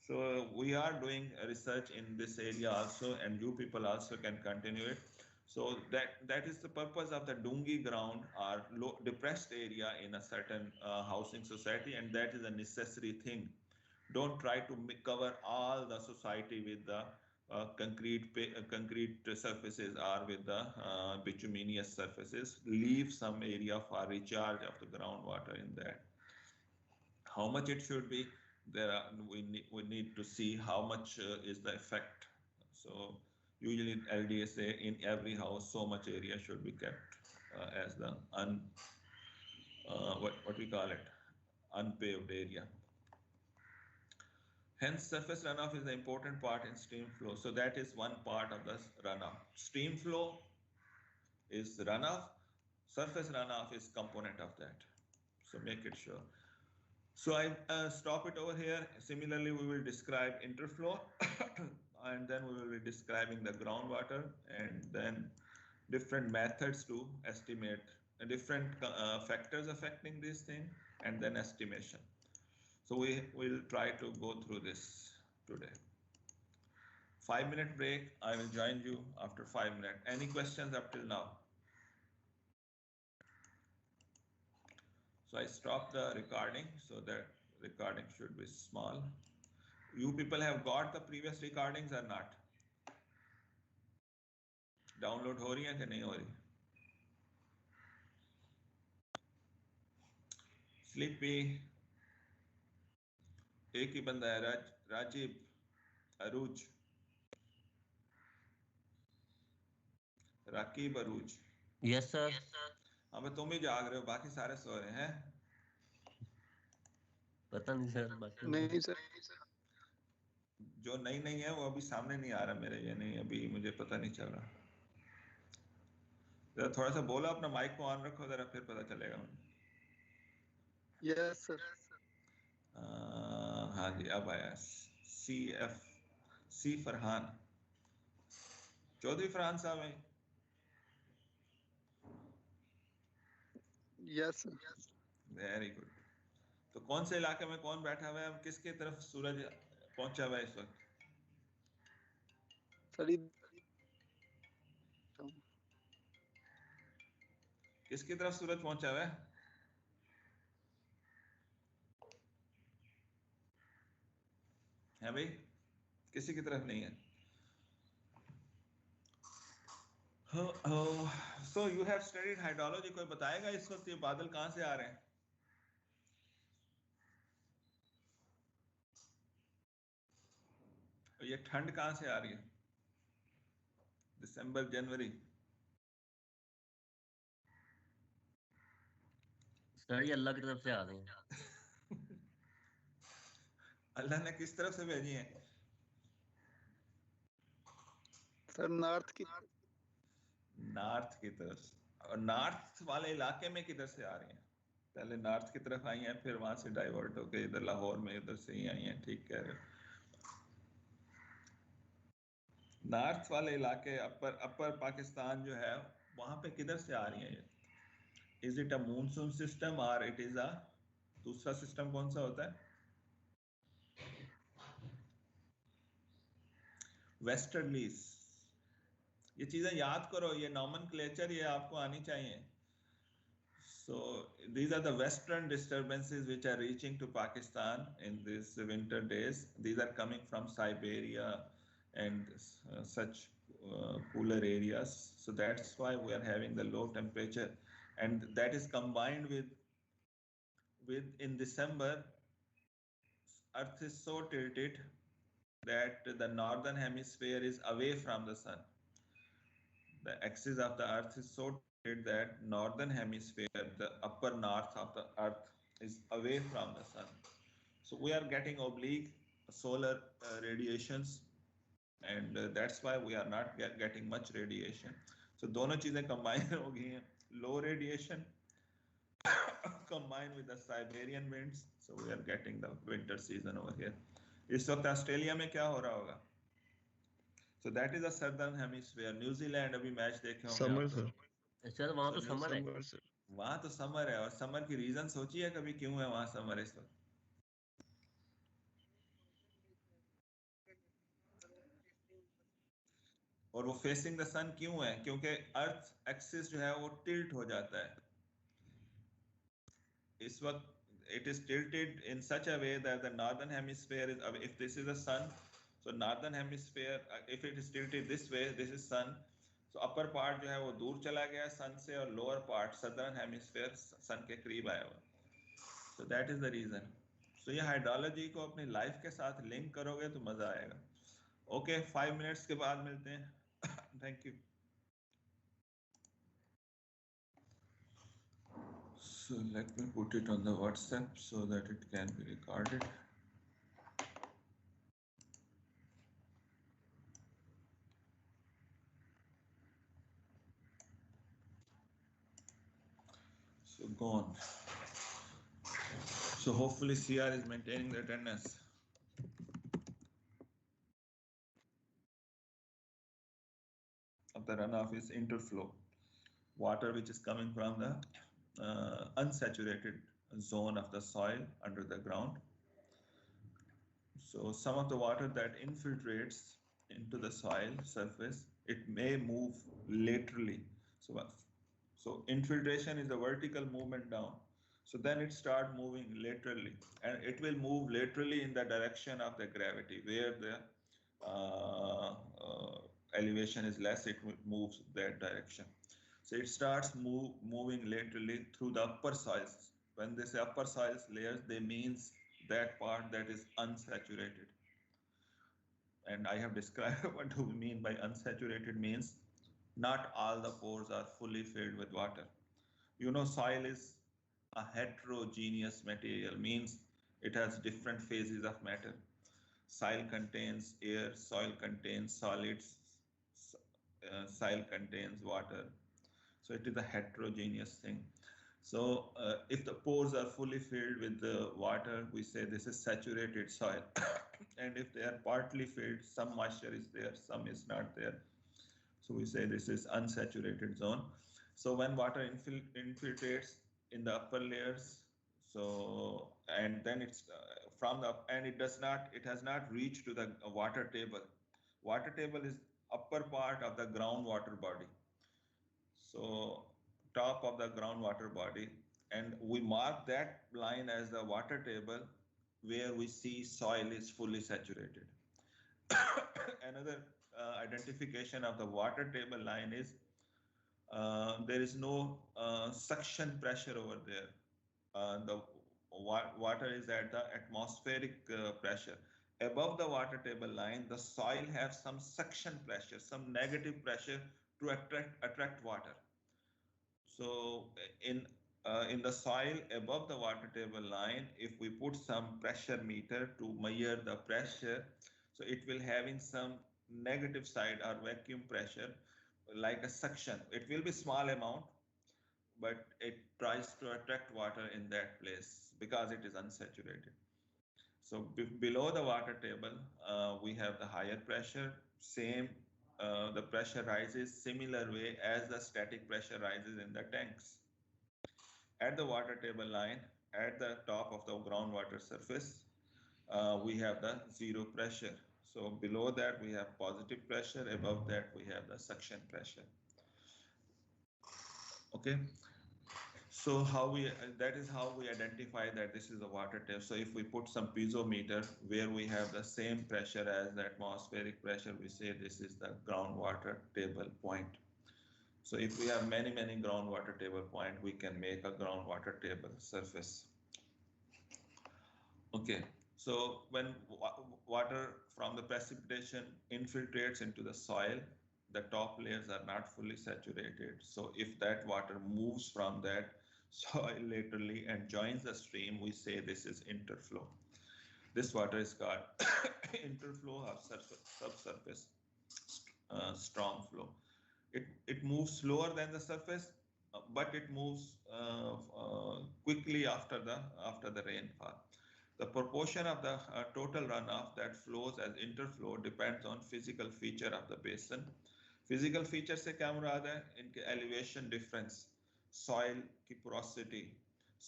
So we are doing research in this area also, and you people also can continue it. So that is the purpose of the dungi ground or low, depressed area in a certain housing society, and that is a necessary thing. Don't try to cover all the society with the concrete surfaces or with the bituminous surfaces. Leave some area for recharge of the groundwater in that. How much it should be, we need to see how much is the effect. So usually LDA say in every house so much area should be kept as the what we call it, unpaved area. Hence, surface runoff is the important part in stream flow. So that is one part of the runoff. Stream flow is runoff. Surface runoff is component of that. So make it sure. So I stop it over here. Similarly, we will describe interflow and then we will be describing the groundwater and then different methods to estimate different factors affecting this thing and then estimation. So we will try to go through this today. 5-minute break. I will join you after 5 minutes. Any questions up till now? So I stopped the recording, so that recording should be small. You people have got the previous recordings or not? Download हो रही है कि नहीं हो रही? Sleepy. एक ही बंदा है, राजीव, अरूज, राकीब, अरूज. Yes, sir. हाँ, मैं तुम ही जाग रहे हो, बाकी सारे सो रहे हैं. पता नहीं सर, बाकी नहीं सर. जो नहीं है वो अभी सामने नहीं आ रहा मेरे, ये नहीं अभी मुझे पता नहीं चल रहा. जरा थोड़ा सा बोलो, अपना माइक को ऑन रखो जरा, फिर पता चलेगा मुझे. Yes sir. हाँ जी, अब आया. सी फरहान, चौधरी फरहान साहब है. यस. Very good. तो कौन से इलाके में कौन बैठा हुआ है, किसके तरफ सूरज पहुंचा हुआ है इस वक्त? किसकी तरफ सूरज पहुंचा हुआ है? है भाई, किसी की तरफ नहीं है. So you have studied hydrology. कोई बताएगा इस वक्त ये बादल कहां से आ रहे हैं? ये ठंड कहां से आ रही है? दिसंबर, जनवरी. सर ये अल्लाह की तरफ से आ रहे हैं. अल्लाह ने किस तरफ से भेजी है? सर नॉर्थ की तरफ. और नॉर्थ वाले इलाके में किधर से आ रही हैं? पहले नॉर्थ की तरफ आई हैं, फिर वहां से डाइवर्ट होके इधर लाहौर में इधर से ही आई हैं. ठीक कह रहे हो. नॉर्थ वाले इलाके, अपर पाकिस्तान जो है, वहां पे किधर से आ रही है? Is it a monsoon system और इट इज अ दूसरा सिस्टम कौन सा होता है? वेस्टर्लीज. ये चीजें याद करो, ये नॉमेनक्लेचर ये आपको आनी चाहिए. So these are the western disturbances which are reaching to Pakistan in these winter days. These are coming from Siberia and such cooler areas. So that's why we are having the low temperature, and that is combined with in December, Earth is so tilted that the northern hemisphere is away from the sun. The axis of the Earth is so tilted that northern hemisphere, the upper north of the Earth, is away from the sun. So we are getting oblique solar radiations, and that's why we are not getting much radiation. So दोनों चीजें combine हो गई हैं. Low radiation combined with the Siberian winds, so we are getting the winter season over here. इस वक्त Australia में क्या हो रहा होगा? So that is the southern hemisphere. New Zealand अभी मैच देखे होंगे. Summer sir. शायद वहां तो समर है। Summer sir. वहां तो समर है, और समर की रीजन सोची है कभी क्यों है वहां समर इस वक्त? और वो फेसिंग द सन क्यों है? क्योंकि अर्थ एक्सिस जो है वो टिल्ट हो जाता है इस वक्त. It is tilted in such a way that the northern hemisphere is, if this is the sun, so northern hemisphere, if it is tilted this way, this is sun, so upper part जो है वो दूर चला गया sun से, और lower part southern hemisphere sun के करीब आया हुआ. So that is the reason. So ये हाइड्रोलॉजी को अपनी लाइफ के साथ लिंक करोगे तो मजा आएगा. ओके, 5 मिनट्स के बाद मिलते हैं. Thank you. So let me put it on the WhatsApp so that it can be recorded. So go on. So hopefully CR is maintaining the attendance. Of the runoff is interflow, water which is coming from the unsaturated zone of the soil under the ground. So some of the water that infiltrates into the soil surface, it may move laterally. So infiltration is a vertical movement down. So then it start moving laterally, and it will move laterally in the direction of the gravity. Where the elevation is less, it moves that direction. So it starts moving laterally through the upper soils. When they say upper soils layers, they means that part that is unsaturated. And I have described what do we mean by unsaturated means. Not all the pores are fully filled with water. You know, soil is a heterogeneous material, means it has different phases of matter. Soil contains air, soil contains solids, soil contains water. So it is a heterogeneous thing. So if the pores are fully filled with the water, we say this is saturated soil. And if they are partly filled, some moisture is there, some is not there. So we say this is unsaturated zone. So when water infiltrates in the upper layers, so and then it's from the, and it has not reached to the water table. Water table is upper part of the groundwater body. So top of the groundwater body, and we mark that line as the water table where we see soil is fully saturated. Another identification of the water table line is there is no suction pressure over there. The water is at the atmospheric pressure. Above the water table line, the soil has some suction pressure, some negative pressure to attract water. So in the soil above the water table line, if we put some pressure meter to measure the pressure, so it will having some negative side or vacuum pressure like a suction. It will be small amount, but it tries to attract water in that place because it is unsaturated. So below the water table, we have the higher pressure. Same, the pressure rises similar way as the static pressure rises in the tanks. At the water table line, at the top of the groundwater surface, we have the zero pressure. So below that we have positive pressure, above that we have the suction pressure. Okay, so that is how we identify that this is a water table. So if we put some piezometer where we have the same pressure as the atmospheric pressure, we say this is the groundwater table point. So if we have many groundwater table point, we can make a groundwater table surface. Okay, so when water from the precipitation infiltrates into the soil, the top layers are not fully saturated. So if that water moves from that soil laterally and joins the stream, we say this is interflow. This water is called interflow of subsurface strong flow. It moves slower than the surface, but it moves quickly after the rainfall. The proportion of the total runoff that flows as interflow depends on physical feature of the basin. Physical feature से क्या मुराद है? इनके elevation difference, soil की porosity,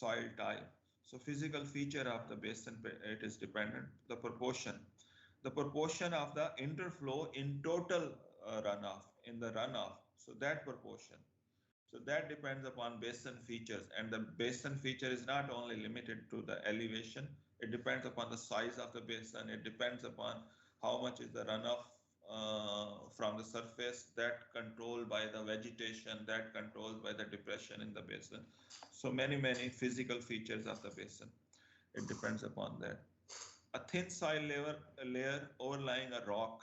soil type. So physical feature of the basin, it is dependent. The proportion of the interflow in total runoff, in the runoff. So that proportion. So that depends upon basin features, and the basin feature is not only limited to the elevation. It depends upon the size of the basin. It depends upon how much is the runoff from the surface, that controlled by the vegetation, that controlled by the depression in the basin. So many physical features of the basin. It depends upon that. A thin soil layer overlying a rock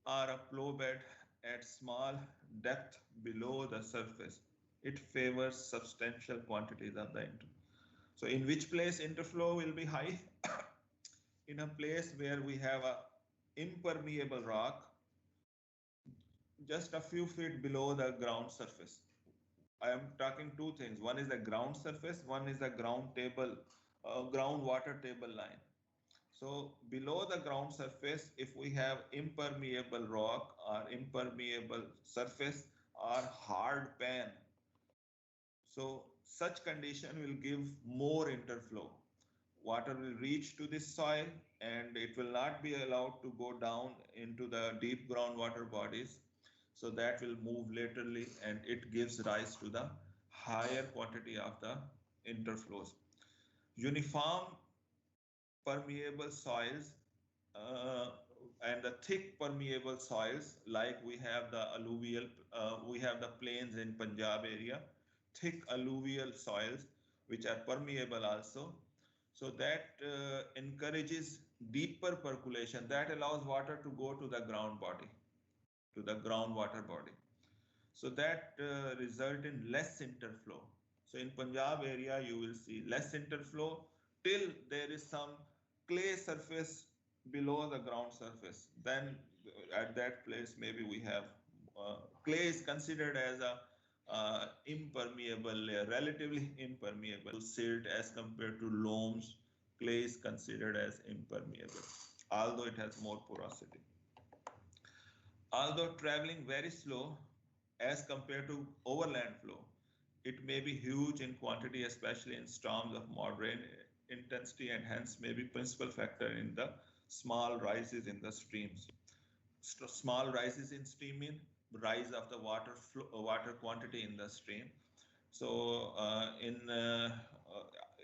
or a flow bed at small depth below the surface, it favors substantial quantities of the interflow. So in which place interflow will be high? In a place where we have a impermeable rock just a few feet below the ground surface. I am talking two things. One is the ground surface, one is the groundwater table line. So below the ground surface, if we have impermeable rock or impermeable surface or hard pan, so such condition will give more interflow. Water will reach to this soil and it will not be allowed to go down into the deep groundwater bodies. So that will move laterally and it gives rise to the higher quantity of the interflows. Uniform permeable soils and the thick permeable soils, like we have the alluvial, we have the plains in Punjab area, thick alluvial soils which are permeable also. So that encourages deeper percolation, that allows water to go to the ground body, to the groundwater body. So that result in less interflow. So in Punjab area, you will see less interflow till there is some clay surface below the ground surface. Then at that place, maybe we have clay is considered as a impermeable layer, relatively impermeable. Silt as compared to loams, clay is considered as impermeable, although it has more porosity. Although traveling very slow as compared to overland flow, it may be huge in quantity, especially in storms of moderate intensity, and hence may be principal factor in the small rises in the streams. Small rises in stream mean rise of the water flow, water quantity in the stream. So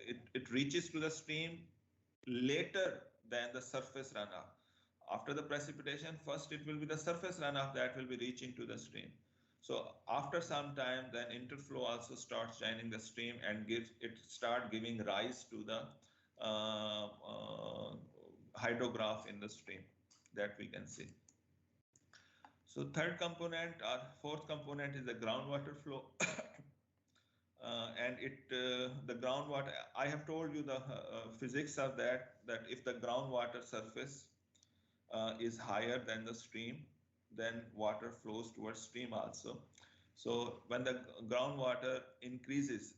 it reaches to the stream later than the surface runoff. After the precipitation, first it will be the surface runoff that will be reaching to the stream. So after some time, then interflow also starts joining the stream and start giving rise to the hydrograph in the stream that we can see. So third component or fourth component is the groundwater flow. And the groundwater, I have told you the physics of that if the groundwater surface is higher than the stream, then water flows towards stream also. So when the groundwater increases,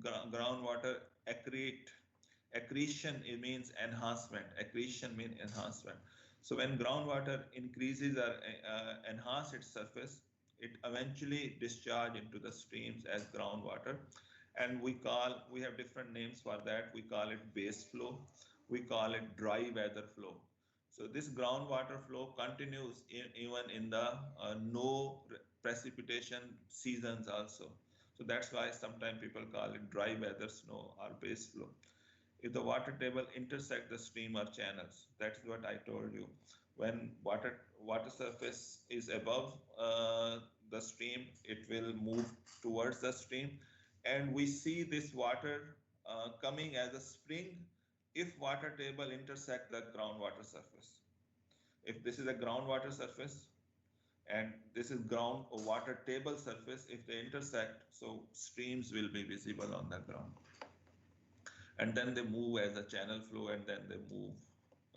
groundwater accretion, it means enhancement. Accretion means enhancement. So when groundwater increases or enhance its surface, it eventually discharge into the streams as groundwater. And we have different names for that. We call it base flow. We call it dry weather flow. So this groundwater flow continues even in the no precipitation seasons also. So that's why sometimes people call it dry weather snow or base flow. If the water table intersect the stream or channels, that's what I told you. When water surface is above the stream, it will move towards the stream. And we see this water coming as a spring if water table intersect the groundwater surface. If this is a groundwater surface and this is groundwater table surface, if they intersect, so streams will be visible on the ground. And then they move as a channel flow and then they move.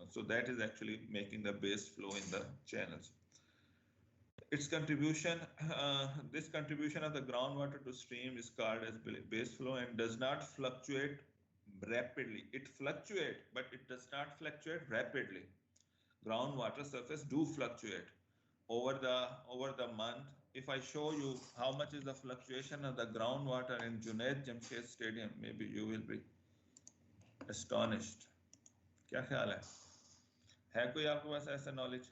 So that is actually making the base flow in the channels. Its contribution, this contribution of the groundwater to stream is called as base flow and does not fluctuate rapidly. It fluctuates, but it does not fluctuate rapidly. groundwater surface do fluctuate over the month. If I show you how much is the fluctuation of the groundwater in Junaid Jamshed Stadium, maybe you will be astonished. क्या ख्याल है कोई आपके पास ऐसा knowledge?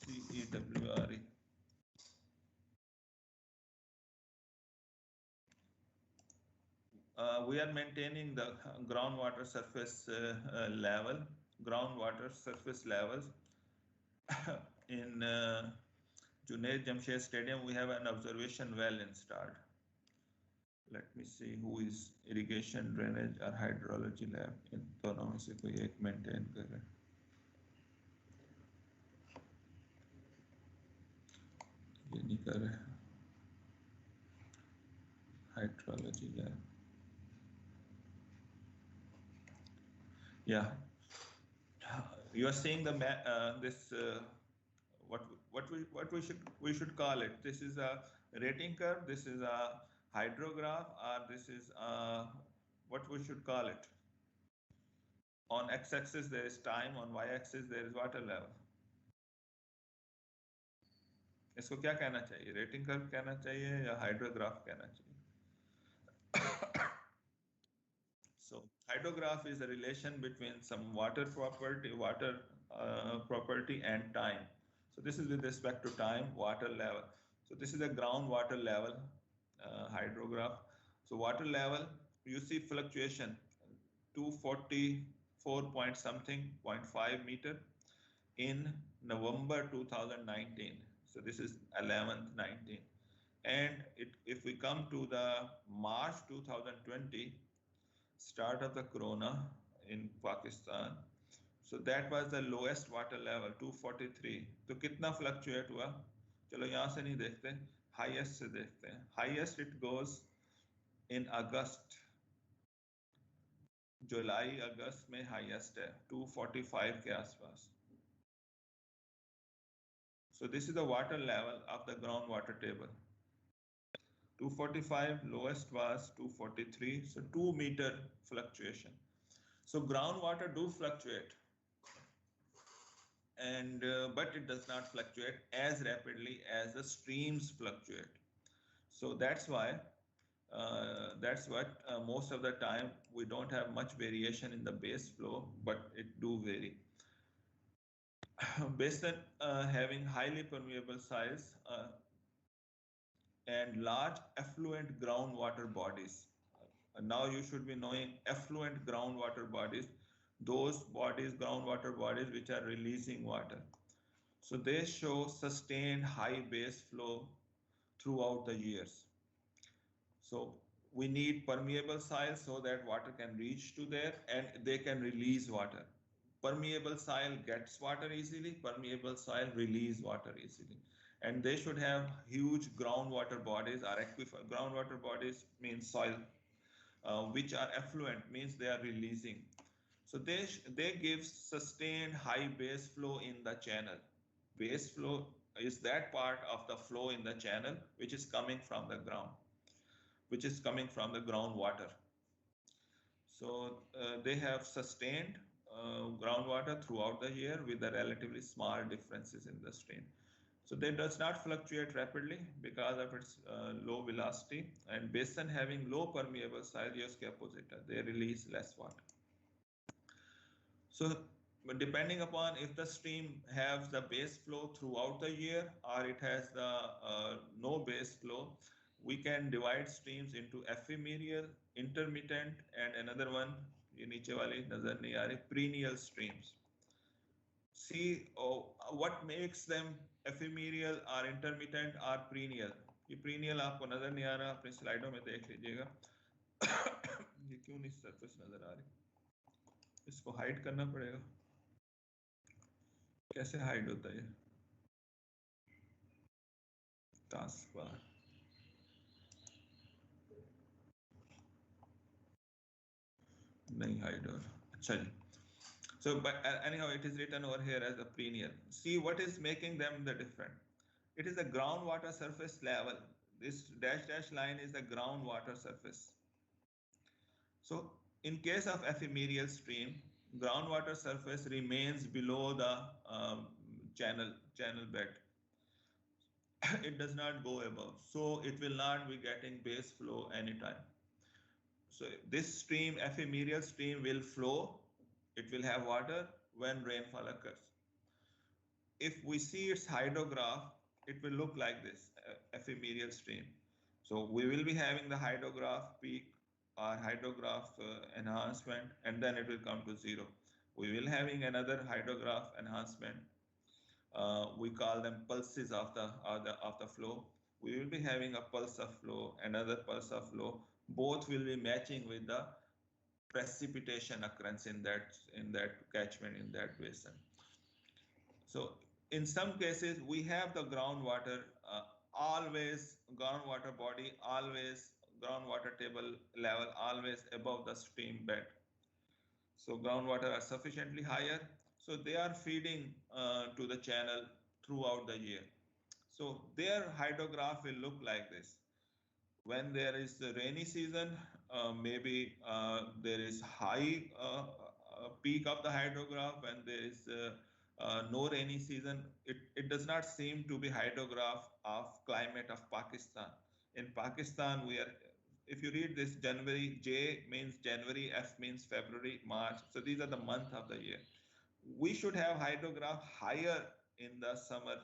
CEWRE. We are maintaining the groundwater surface groundwater surface levels in Junaid Jamshed Stadium. We have an observation well installed. Let me see who is irrigation, drainage or hydrology lab. इन दोनों में से कोई एक maintain कर रहा है. ये नहीं कर रहे. Hydrology lab. Yeah, you are seeing the this what we should call it. This is a rating curve. This is a hydrograph, or this is what we should call it. On x-axis there is time. On y-axis there is water level. इसको क्या कहना चाहिए? Rating curve कहना चाहिए या hydrograph कहना चाहिए? So hydrograph is a relation between some water property and time. So this is with respect to time, water level. So this is a groundwater level hydrograph. So water level, you see fluctuation 244 point something, 0.5 meter in November 2019. So this is 11th 19. And if we come to the March 2020, start of the corona in Pakistan, so that was the lowest water level 243. तो कितना fluctuate हुआ? चलो यहाँ से नहीं देखते, highest से देखते हैं. Highest it goes in August, जुलाई अगस्त में highest है 245 के आसपास. So this is the water level of the groundwater table. 245, lowest was 243, so 2 meter fluctuation. So groundwater do fluctuate, and but it does not fluctuate as rapidly as the streams fluctuate. So that's why most of the time we don't have much variation in the base flow, but it do vary. Basin having highly permeable size and large effluent groundwater bodies. Now you should be knowing effluent groundwater bodies, those bodies, groundwater bodies which are releasing water. So they show sustained high base flow throughout the years. So we need permeable soil so that water can reach to there and they can release water. Permeable soil gets water easily, permeable soil release water easily. And they should have huge groundwater bodies or aquifer. Groundwater bodies means soil, which are effluent, means they are releasing. So they give sustained high base flow in the channel. Base flow is that part of the flow in the channel which is coming from the ground, which is coming from the groundwater. So they have sustained groundwater throughout the year with the relatively small differences in the stream. So they does not fluctuate rapidly because of its low velocity, and basin having low permeable soil, उसके opposite है, they release less water. So depending upon if the stream has the base flow throughout the year or it has the no base flow, we can divide streams into ephemeral, intermittent, and another one, ये नीचे वाली नजर नहीं आ रही, perennial streams. See what makes them ephemeral or intermittent or perennial. ये perennial आपको नजर नहीं आ रहा, अपनी स्लाइडों में देख लीजिएगा. ये क्यों नहीं सरफेस नजर आ रही? इसको हाइड करना पड़ेगा. कैसे हाइड होता है? Task bar. नहीं हाइड हो रहा. अच्छा जी. So, but anyhow, it is written over here as a perennial. See what is making them the different. It is the groundwater surface level. This dash line is the groundwater surface. So in case of ephemeral stream, groundwater surface remains below the channel bed. It does not go above, so it will not be getting base flow anytime. So this stream, ephemeral stream, will flow. It will have water when rainfall occurs. If we see its hydrograph, it will look like this, ephemeral stream. So we will be having the hydrograph peak or hydrograph enhancement, and then it will come to zero. We will having another hydrograph enhancement. We call them pulses of the flow. We will be having a pulse of flow, another pulse of flow. Both will be matching with the precipitation occurrence in that catchment, in that basin. So in some cases, we have the groundwater groundwater body always, groundwater table level always above the stream bed. So groundwater are sufficiently higher, so they are feeding to the channel throughout the year. So their hydrograph will look like this. When there is the rainy season, maybe there is high peak of the hydrograph. When there is no rainy season, it does not seem to be hydrograph of climate of Pakistan. In Pakistan, if you read this, January, J means January, F means February, March. So these are the month of the year. We should have hydrograph higher in the summer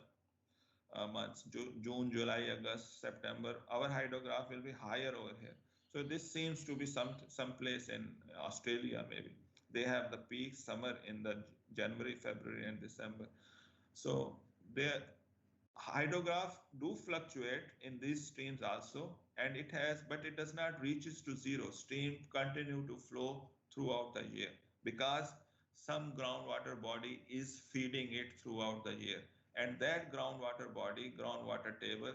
months, June, July, August, September. Our hydrograph will be higher over here. So this seems to be some place in Australia, maybe. They have the peak summer in the January, February, and December. So their hydrograph do fluctuate in these streams also, and but it does not reaches to zero. Stream continue to flow throughout the year because some groundwater body is feeding it throughout the year, and that groundwater body, groundwater table,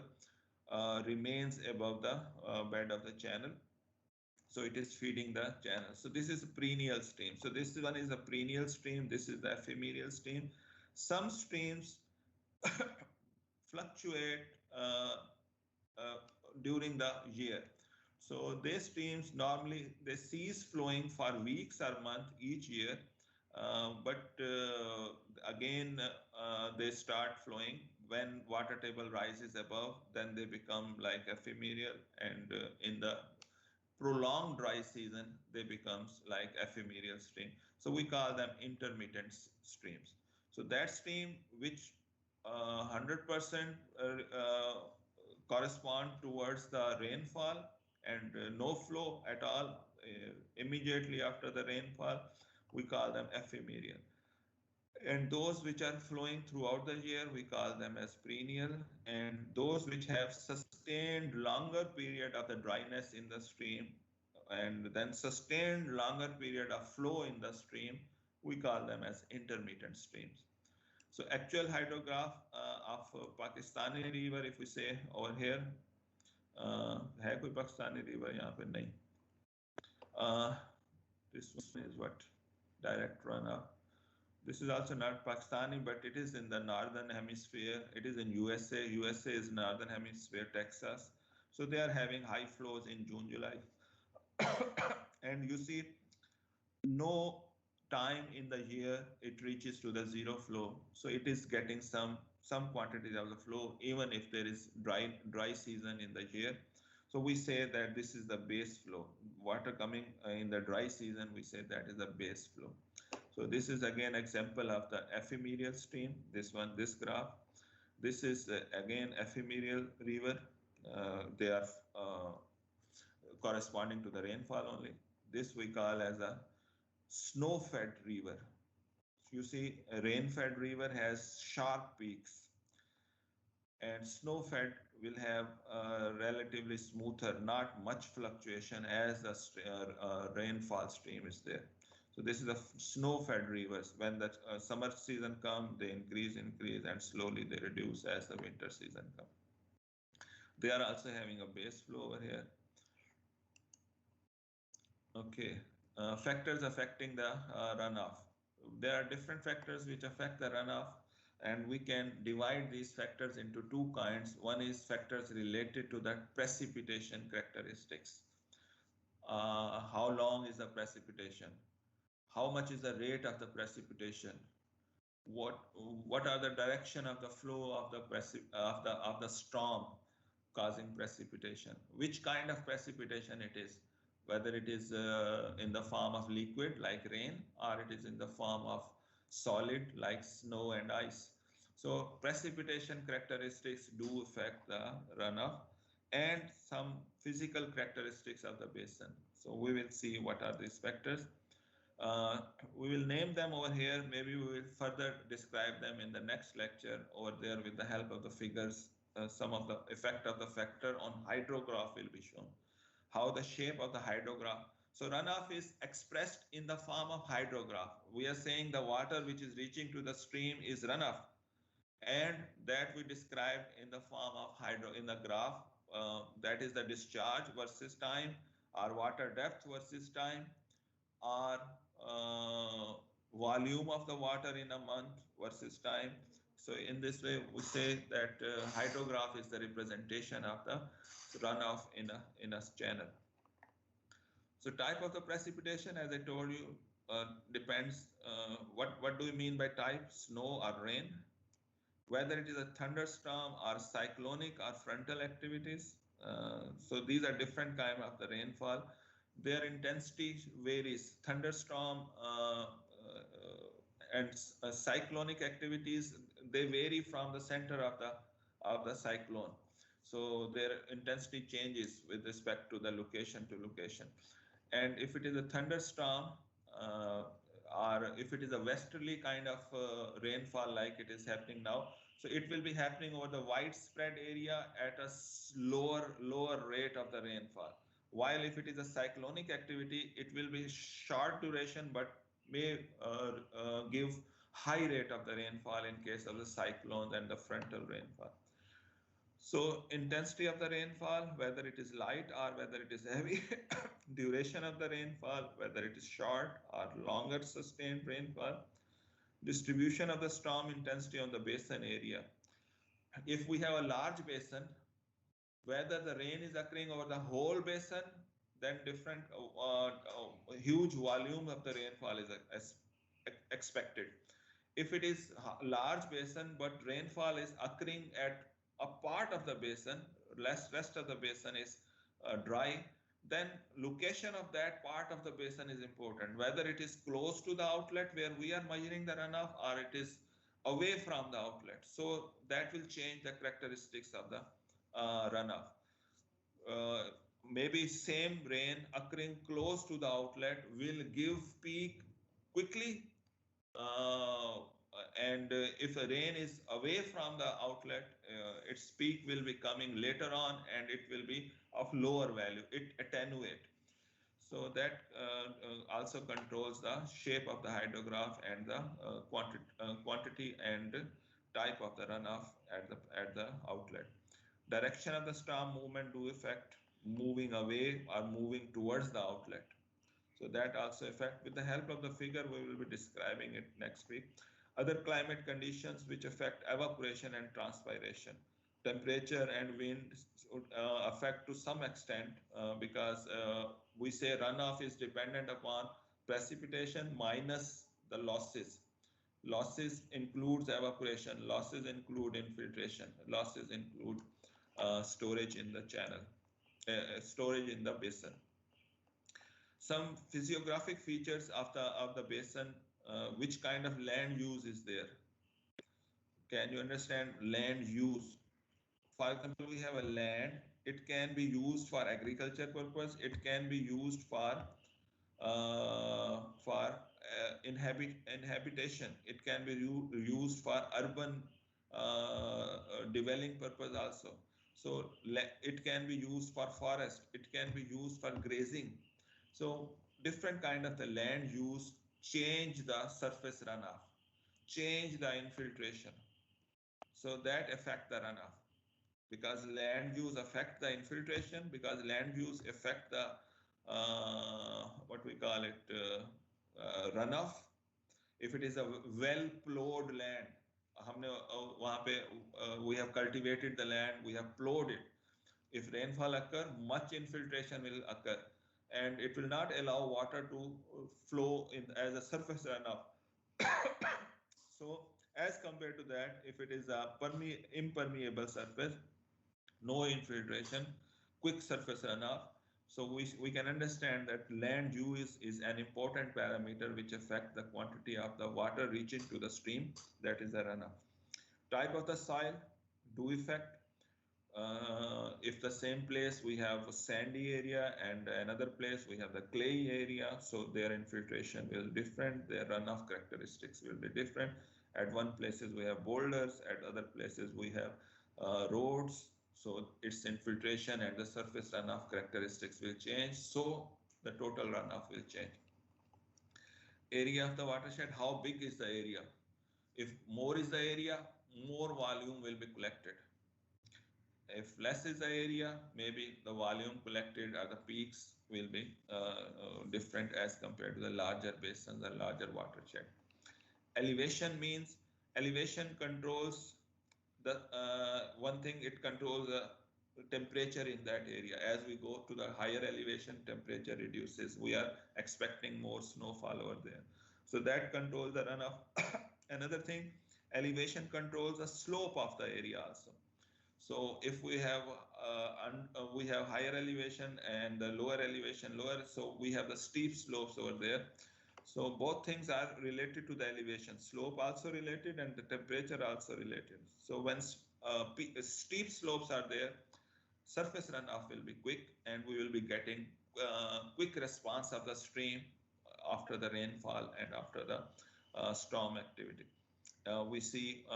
remains above the bed of the channel. So it is feeding the channel. So this is a perennial stream. So this one is a perennial stream. This is the ephemeral stream. Some streams fluctuate during the year. So these streams normally they cease flowing for weeks or month each year, but again they start flowing when water table rises above. Then they become like ephemeral, and in the prolonged dry season they becomes like ephemeral stream. So we call them intermittent streams. So that stream which 100% correspond towards the rainfall and no flow at all immediately after the rainfall, we call them ephemeral. And those which are flowing throughout the year, we call them as perennial. And those which have sustained longer period of the dryness in the stream and then sustained longer period of flow in the stream, we call them as intermittent streams. So actual hydrograph of Pakistani river, if we say over here, है कोई Pakistani river यहाँ पे नहीं. This one is what direct runoff. This is also not Pakistani, but it is in the northern hemisphere. It is in USA. USA is northern hemisphere, Texas. So they are having high flows in June, July. And you see no time in the year it reaches to the zero flow. So it is getting some quantity of the flow, even if there is dry season in the year. So we say that this is the base flow. Water coming in the dry season, we say that is the base flow. So this is again example of the ephemeral stream. This one, this graph. This is again ephemeral river. They are corresponding to the rainfall only. This we call as a snow-fed river. You see, a rain-fed river has sharp peaks, and snow-fed will have relatively smoother, not much fluctuation as the rainfall stream is there. So this is the snow-fed rivers. When the summer season comes, they increase, and slowly they reduce as the winter season comes. They are also having a base flow over here. Okay, factors affecting the runoff. There are different factors which affect the runoff, and we can divide these factors into two kinds. One is factors related to the precipitation characteristics. How long is the precipitation? how much is the rate of the precipitation, what are the direction of the flow of the storm causing precipitation, which kind of precipitation it is, whether it is in the form of liquid like rain or it is in the form of solid like snow and ice. So precipitation characteristics do affect the runoff and some physical characteristics of the basin. So we will see what are these factors. We will name them over here. Maybe we will further describe them in the next lecture over there with the help of the figures. Some of the effect of the factor on hydrograph will be shown. How the shape of the hydrograph. So runoff is expressed in the form of hydrograph. We are saying the water which is reaching to the stream is runoff, and that we described in the form of in the graph. That is the discharge versus time, or water depth versus time, or volume of the water in a month versus time. So in this way, we say that hydrograph is the representation of the runoff in a channel. So type of the precipitation, as I told you, depends. What do we mean by type? Snow or rain? Whether it is a thunderstorm or cyclonic or frontal activities. So these are different kind of the rainfall. Their intensity varies. Thunderstorm and cyclonic activities, they vary from the center of the cyclone. So their intensity changes with respect to the location to location. And if it is a thunderstorm, or if it is a westerly kind of rainfall like it is happening now, so it will be happening over the widespread area at a lower rate of the rainfall. While if it is a cyclonic activity, it will be short duration but may give high rate of the rainfall in case of the cyclones and the frontal rainfall. So intensity of the rainfall, whether it is light or whether it is heavy, duration of the rainfall, whether it is short or longer sustained rainfall, distribution of the storm intensity on the basin area. If we have a large basin, whether the rain is occurring over the whole basin, then different huge volume of the rainfall is expected. If it is large basin but rainfall is occurring at a part of the basin, rest of the basin is dry, then location of that part of the basin is important, whether it is close to the outlet where we are measuring the runoff or it is away from the outlet. So that will change the characteristics of the runoff. Maybe same rain occurring close to the outlet will give peak quickly, and if the rain is away from the outlet, its peak will be coming later on and it will be of lower value, it attenuate. So that also controls the shape of the hydrograph and the quantity and type of the runoff at the outlet. Direction of the storm movement do affect moving away or moving towards the outlet. So that also affect. With the help of the figure, we will be describing it next week. Other climate conditions which affect evaporation and transpiration. Temperature and wind affect to some extent because we say runoff is dependent upon precipitation minus the losses. Losses includes evaporation, losses include infiltration, losses include storage in the channel, storage in the basin. Some physiographic features of the basin, which kind of land use is there? Can you understand land use? For example, we have a land, it can be used for agriculture purpose, it can be used for inhabitation, it can be used for urban dwelling purpose also. So it can be used for forest, it can be used for grazing. So different kind of the land use change the surface runoff, change the infiltration. So that affect the runoff, because land use affect the infiltration, because land use affect the what we call it runoff. If it is a well plowed land, we have cultivated the land, we have plowed it. If rainfall occur, much infiltration will occur. and it will not allow water to flow in as a surface runoff. So as compared to that, if it is a impermeable surface, no infiltration, quick surface runoff. So we can understand that land use is an important parameter which affects the quantity of the water reaching to the stream, that is the runoff. Type of the soil do affect. If the same place we have a sandy area and another place we have the clay area, so their infiltration will be different, their runoff characteristics will be different. At one places we have boulders, at other places we have roads, so its infiltration and the surface runoff characteristics will change, so the total runoff will change. Area of the watershed, how big is the area? If more is the area, more volume will be collected. If less is the area, maybe the volume collected or the peaks will be different as compared to the larger basins, the larger watershed. Elevation means elevation controls the one thing, it controls the temperature in that area. As we go to the higher elevation, temperature reduces. We are expecting more snowfall over there. So that controls the runoff. Another thing, elevation controls the slope of the area also. So if we have higher elevation and the lower elevation lower, so we have the steep slopes over there. So both things are related to the elevation, slope also related and the temperature also related. So when steep slopes are there, surface runoff will be quick and we will be getting quick response of the stream after the rainfall and after the storm activity. We see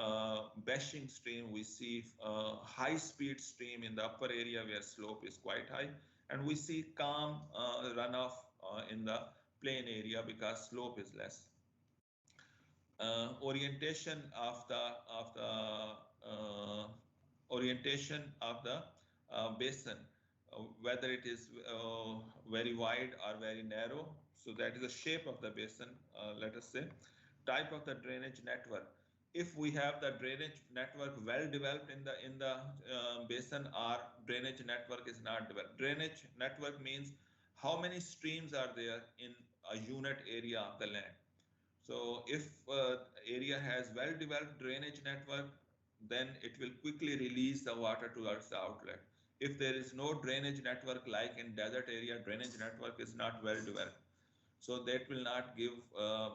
bashing stream, we see high speed stream in the upper area where slope is quite high, and we see calm runoff in the plain area because slope is less. Orientation of the basin, whether it is very wide or very narrow. So that is the shape of the basin, let us say. Type of the drainage network. If we have the drainage network well developed in the basin, or drainage network is not developed. Drainage network means how many streams are there in a unit area of the land. So if area has well developed drainage network, then it will quickly release the water towards the outlet. If there is no drainage network, like in desert area, drainage network is not well developed, so that will not give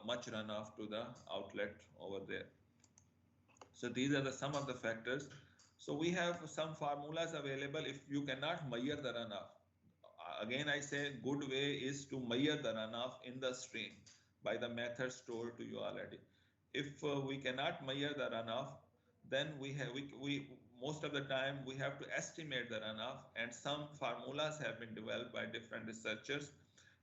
much runoff to the outlet over there. So these are some of the factors. So we have some formulas available if you cannot measure the runoff. Again, I say good way is to measure the runoff in the stream by the methods told to you already. If we cannot measure the runoff, then we most of the time we have to estimate the runoff, and some formulas have been developed by different researchers,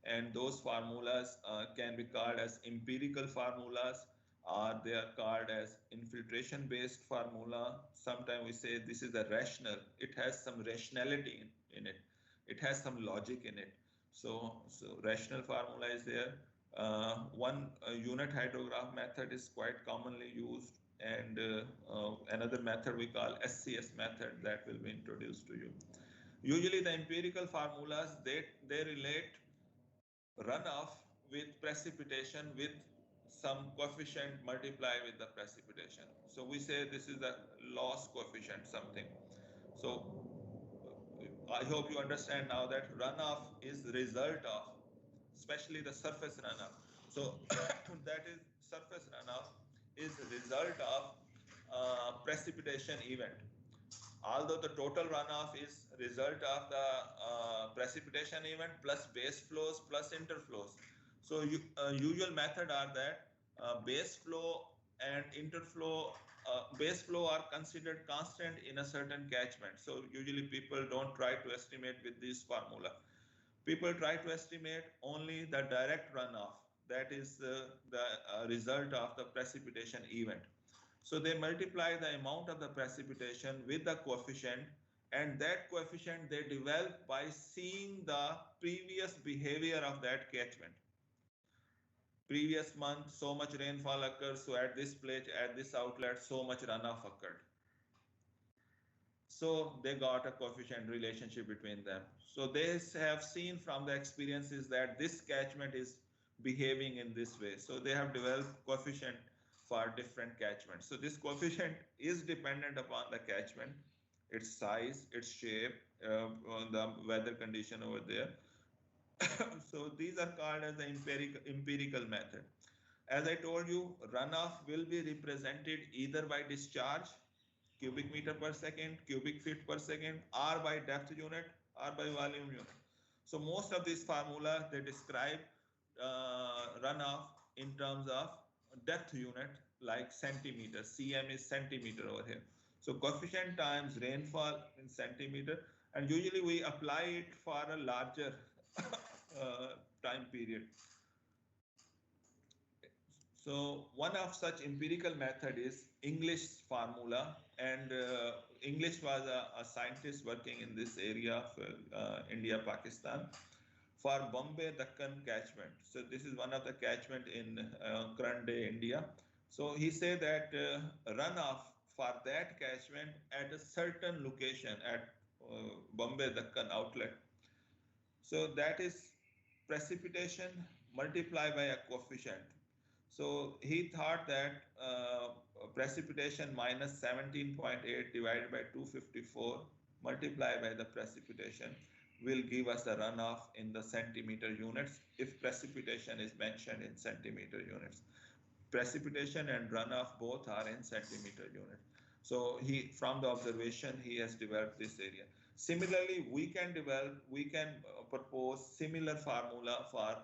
and those formulas can be called as empirical formulas, or they are called as infiltration based formula. Sometimes we say this is a rational, it has some rationality in it, it has some logic in it. So rational formula is there. One unit hydrograph method is quite commonly used, and another method we call SCS method that will be introduced to you. Usually the empirical formulas, they relate runoff with precipitation with some coefficient multiplied with the precipitation. So we say this is a loss coefficient something. So I hope you understand now that runoff is the result of, especially the surface runoff. So that is surface runoff is the result of precipitation event. Although the total runoff is result of the precipitation event plus base flows plus interflows. So usual method are that base flow and interflow, base flow are considered constant in a certain catchment. So usually people don't try to estimate with this formula. People try to estimate only the direct runoff, that is the result of the precipitation event. So they multiply the amount of the precipitation with the coefficient, and that coefficient they develop by seeing the previous behavior of that catchment. Previous month, so much rainfall occurs, so at this place, at this outlet, so much runoff occurred. So they got a coefficient relationship between them. So they have seen from the experiences that this catchment is behaving in this way. So they have developed coefficient for different catchments. So this coefficient is dependent upon the catchment, its size, its shape, on the weather condition over there. So these are called as the empirical method. As I told you, runoff will be represented either by discharge, cubic meter per second, cubic feet per second, or by depth unit or by volume unit. So most of these formula, they describe runoff in terms of depth unit, like centimeter. CM is centimeter over here. So coefficient times rainfall in centimeter, and usually we apply it for a larger time period. So one of such empirical method is English formula, and English was a scientist working in this area of India, Pakistan, for Bombay Dakkan catchment. So this is one of the catchment in current day India. So he said that runoff for that catchment at a certain location at Bombay Dakkan outlet. So that is precipitation multiplied by a coefficient. So he thought that precipitation minus 17.8 divided by 254 multiplied by the precipitation will give us the runoff in the centimeter units if precipitation is mentioned in centimeter units. Precipitation and runoff both are in centimeter units. So from the observation, he has developed this area. Similarly, we can propose similar formula for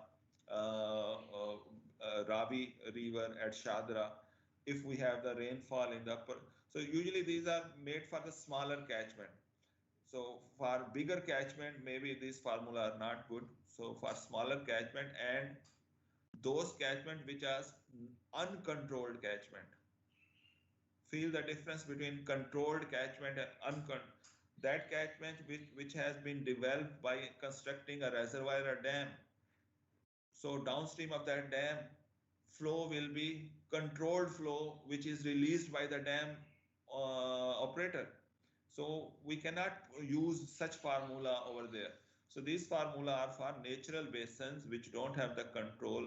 Ravi River at Shadra if we have the rainfall in the upper. So usually these are made for the smaller catchment. So for bigger catchment, maybe these formula are not good. So for smaller catchment and those catchment which are uncontrolled catchment. Feel the difference between controlled catchment and uncontrolled. That catchment which has been developed by constructing a reservoir or dam. So downstream of that dam, flow will be controlled flow, which is released by the dam operator. So we cannot use such formula over there. So these formula are for natural basins which don't have the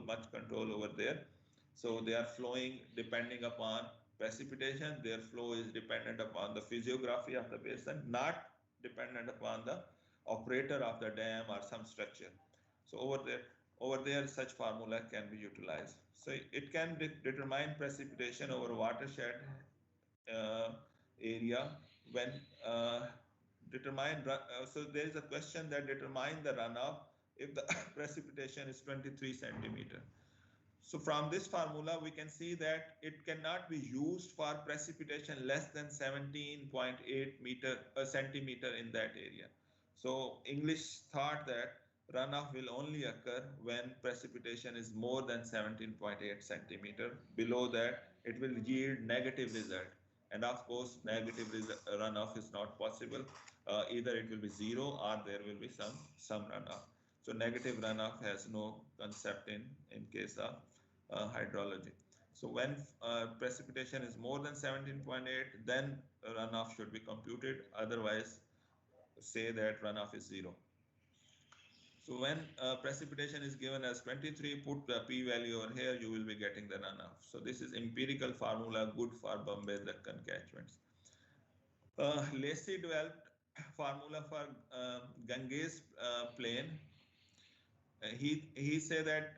much control over there. So they are flowing depending upon precipitation. Their flow is dependent upon the physiography of the basin, not dependent upon the operator of the dam or some structure. So over there such formula can be utilized. So it can determine precipitation over watershed area when so there is a question that determine the runoff if the precipitation is 23 centimeter. So from this formula, we can see that it cannot be used for precipitation less than 17.8 centimeter in that area. So English thought that runoff will only occur when precipitation is more than 17.8 centimeter. Below that, it will yield negative result. And of course, negative runoff is not possible. Either it will be zero or there will be some runoff. So negative runoff has no concept in case of hydrology. So when precipitation is more than 17.8, then runoff should be computed. Otherwise, say that runoff is zero. So when precipitation is given as 23, put the p-value over here, you will be getting the runoff. So this is empirical formula, good for Bombay Dakkan catchments. Lacey developed formula for Ganges plain. He said that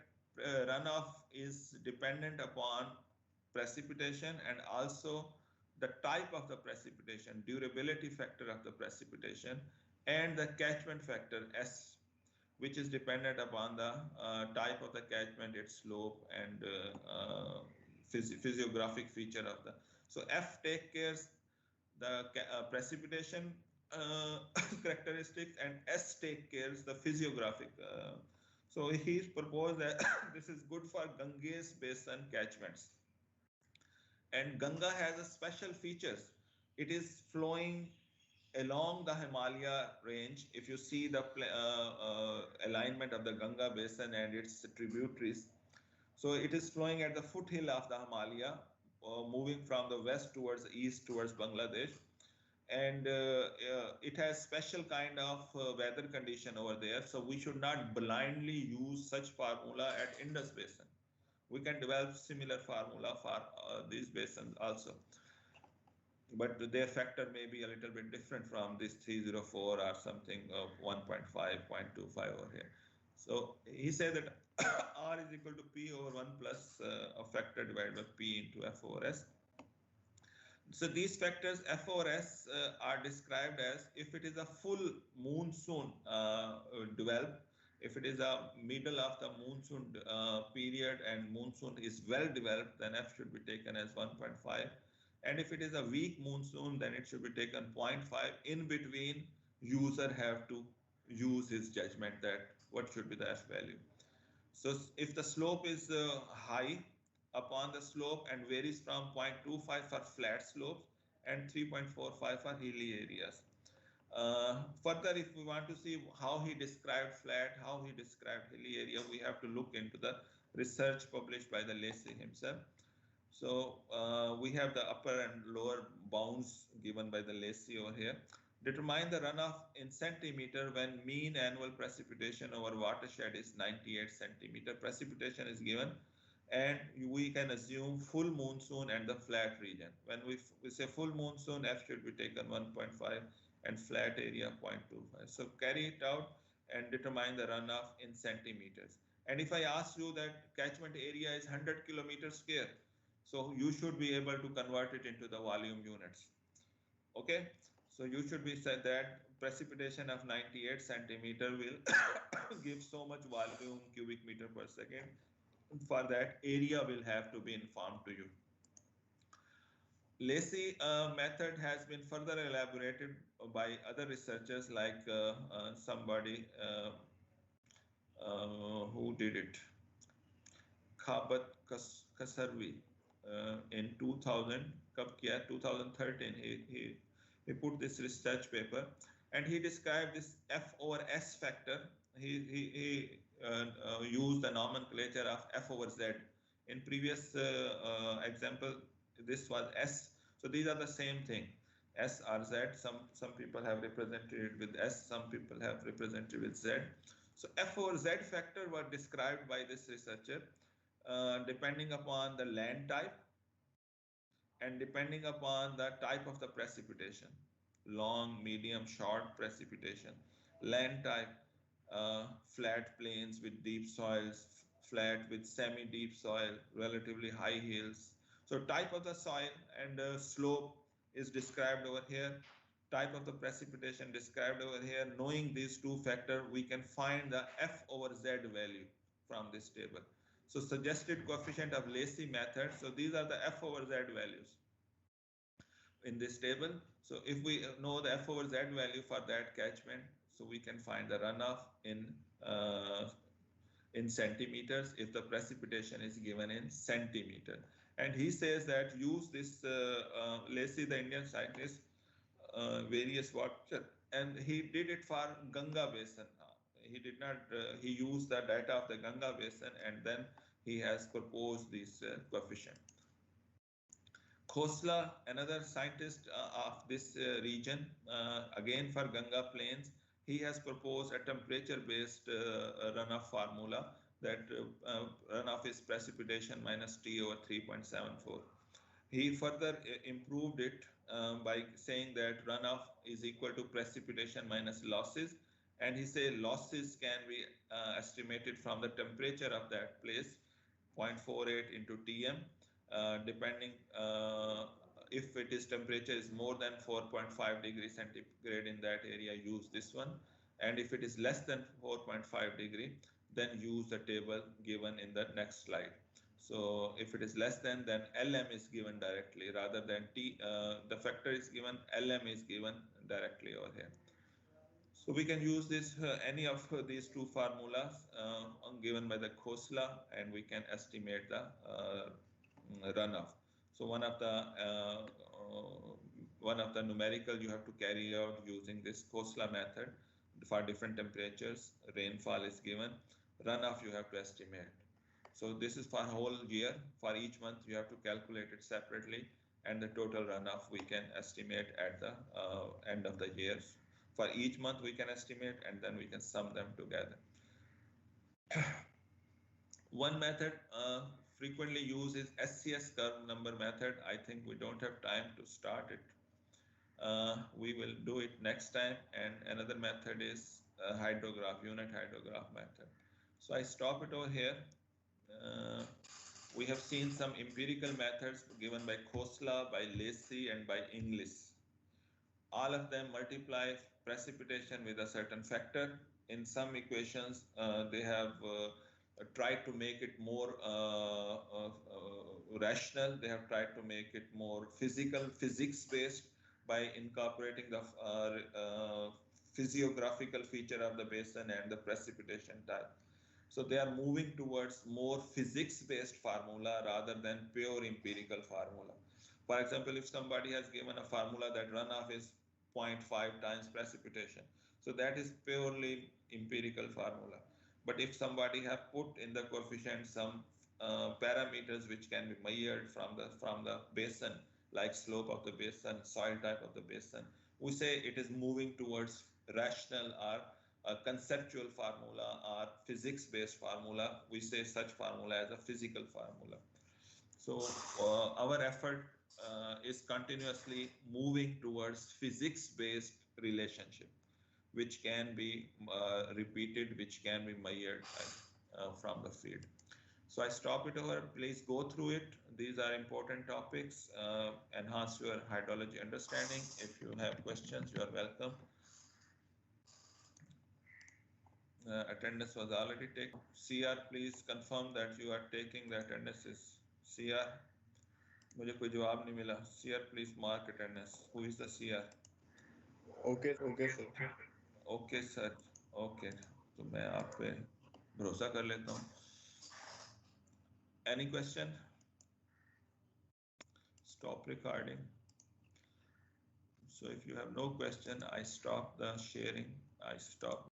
runoff is dependent upon precipitation and also the type of the precipitation, durability factor of the precipitation, and the catchment factor S, which is dependent upon the type of the catchment, its slope, and physiographic feature of the. So F take care the precipitation characteristics, and S take care the physiographic. So he's proposed that this is good for Ganges basin catchments. And Ganga has a special features. It is flowing along the Himalaya range. If you see the alignment of the Ganga basin and its tributaries, so it is flowing at the foothill of the Himalaya, moving from the west towards the east towards Bangladesh. and it has special kind of weather condition over there. So we should not blindly use such formula at Indus Basin. We can develop similar formula for these basins also, but their factor may be a little bit different from this 304 or something of 1.5, 0.25 over here. So he said that R is equal to P over 1 plus a factor divided by P into F over S. So these factors F over S are described as if it is a full monsoon developed, if it is a middle of the monsoon period and monsoon is well developed, then F should be taken as 1.5. And if it is a weak monsoon, then it should be taken 0.5. In between, user have to use his judgment that what should be the F value. So if the slope is high, upon the slope and varies from 0.25 for flat slopes and 3.45 for hilly areas. Further, if we want to see how he described flat, how he described hilly area, we have to look into the research published by the Lacey himself. So we have the upper and lower bounds given by the Lacey over here. Determine the runoff in centimeter when mean annual precipitation over watershed is 98 centimeter. Precipitation is given, and we can assume full monsoon and the flat region. When we say full monsoon, F should be taken 1.5 and flat area 0.25. So carry it out and determine the runoff in centimeters. And if I ask you that catchment area is 100 kilometers square, so you should be able to convert it into the volume units. Okay, so you should be said that precipitation of 98 centimeter will give so much volume cubic meter per second. For that, area will have to be informed to you. Lacey method has been further elaborated by other researchers like somebody who did it, Khabat Kasarvi, in 2000, 2013, he put this research paper and he described this F over S factor. He used the nomenclature of F over Z. In previous example, this was S. So these are the same thing, S or Z. Some people have represented it with S, some people have represented with Z. So F over Z factor were described by this researcher depending upon the land type and depending upon the type of the precipitation, long, medium, short precipitation, land type, flat plains with deep soils, flat with semi-deep soil, relatively high hills. So type of the soil and slope is described over here. Type of the precipitation described over here. Knowing these two factors, we can find the F over Z value from this table. So suggested coefficient of Lacey method. So these are the F over Z values in this table. So if we know the F over Z value for that catchment, so we can find the runoff in centimeters if the precipitation is given in centimeter. And he says that use this Lacey, the Indian scientist, various water, and he did it for Ganga Basin. He did not, he used the data of the Ganga Basin and then he has proposed this coefficient. Khosla, another scientist of this region, again for Ganga Plains, he has proposed a temperature-based runoff formula that runoff is precipitation minus T over 3.74. He further improved it by saying that runoff is equal to precipitation minus losses, and he said losses can be estimated from the temperature of that place, 0.48 into Tm, depending if it is temperature is more than 4.5 degrees centigrade in that area, use this one, and if it is less than 4.5 degree, then use the table given in the next slide. So if it is less than, then LM is given directly rather than T. The factor is given, LM is given directly over here. So we can use this any of these two formulas given by the Khosla, and we can estimate the runoff. So one of the numerical you have to carry out using this Khosla method for different temperatures. Rainfall is given. Runoff you have to estimate. So this is for whole year. For each month you have to calculate it separately and the total runoff we can estimate at the end of the year. For each month we can estimate, and then we can sum them together. One method frequently used is SCS curve number method. I think we don't have time to start it. We will do it next time. And another method is hydrograph, unit hydrograph method. So I stop it over here. We have seen some empirical methods given by Khosla, by Lacey, and by Inglis. All of them multiply precipitation with a certain factor. In some equations, they have tried to make it more rational. They have tried to make it more physics-based by incorporating the physiographical feature of the basin and the precipitation type. So they are moving towards more physics-based formula rather than pure empirical formula. For example, if somebody has given a formula that runoff is 0.5 times precipitation, so that is purely empirical formula. But if somebody have put in the coefficient some parameters which can be measured from the basin, like slope of the basin, soil type of the basin, we say it is moving towards rational or a conceptual formula or physics-based formula. We say such formula as a physical formula. So our effort is continuously moving towards physics-based relationship, which can be repeated, which can be measured from the field. So I stop it over. Please go through it. These are important topics. Enhance your hydrology understanding. If you have questions, you are welcome. Attendance was already taken. CR, please confirm that you are taking the attendances. CR, मुझे कोई जवाब नहीं मिला. CR, please mark attendance. Who is the CR? Okay, sir. Okay, sir. Okay. तो मैं आप पे भरोसा कर लेता हूँ. Any question? Stop recording. So if you have no question, I stop the sharing. I stop.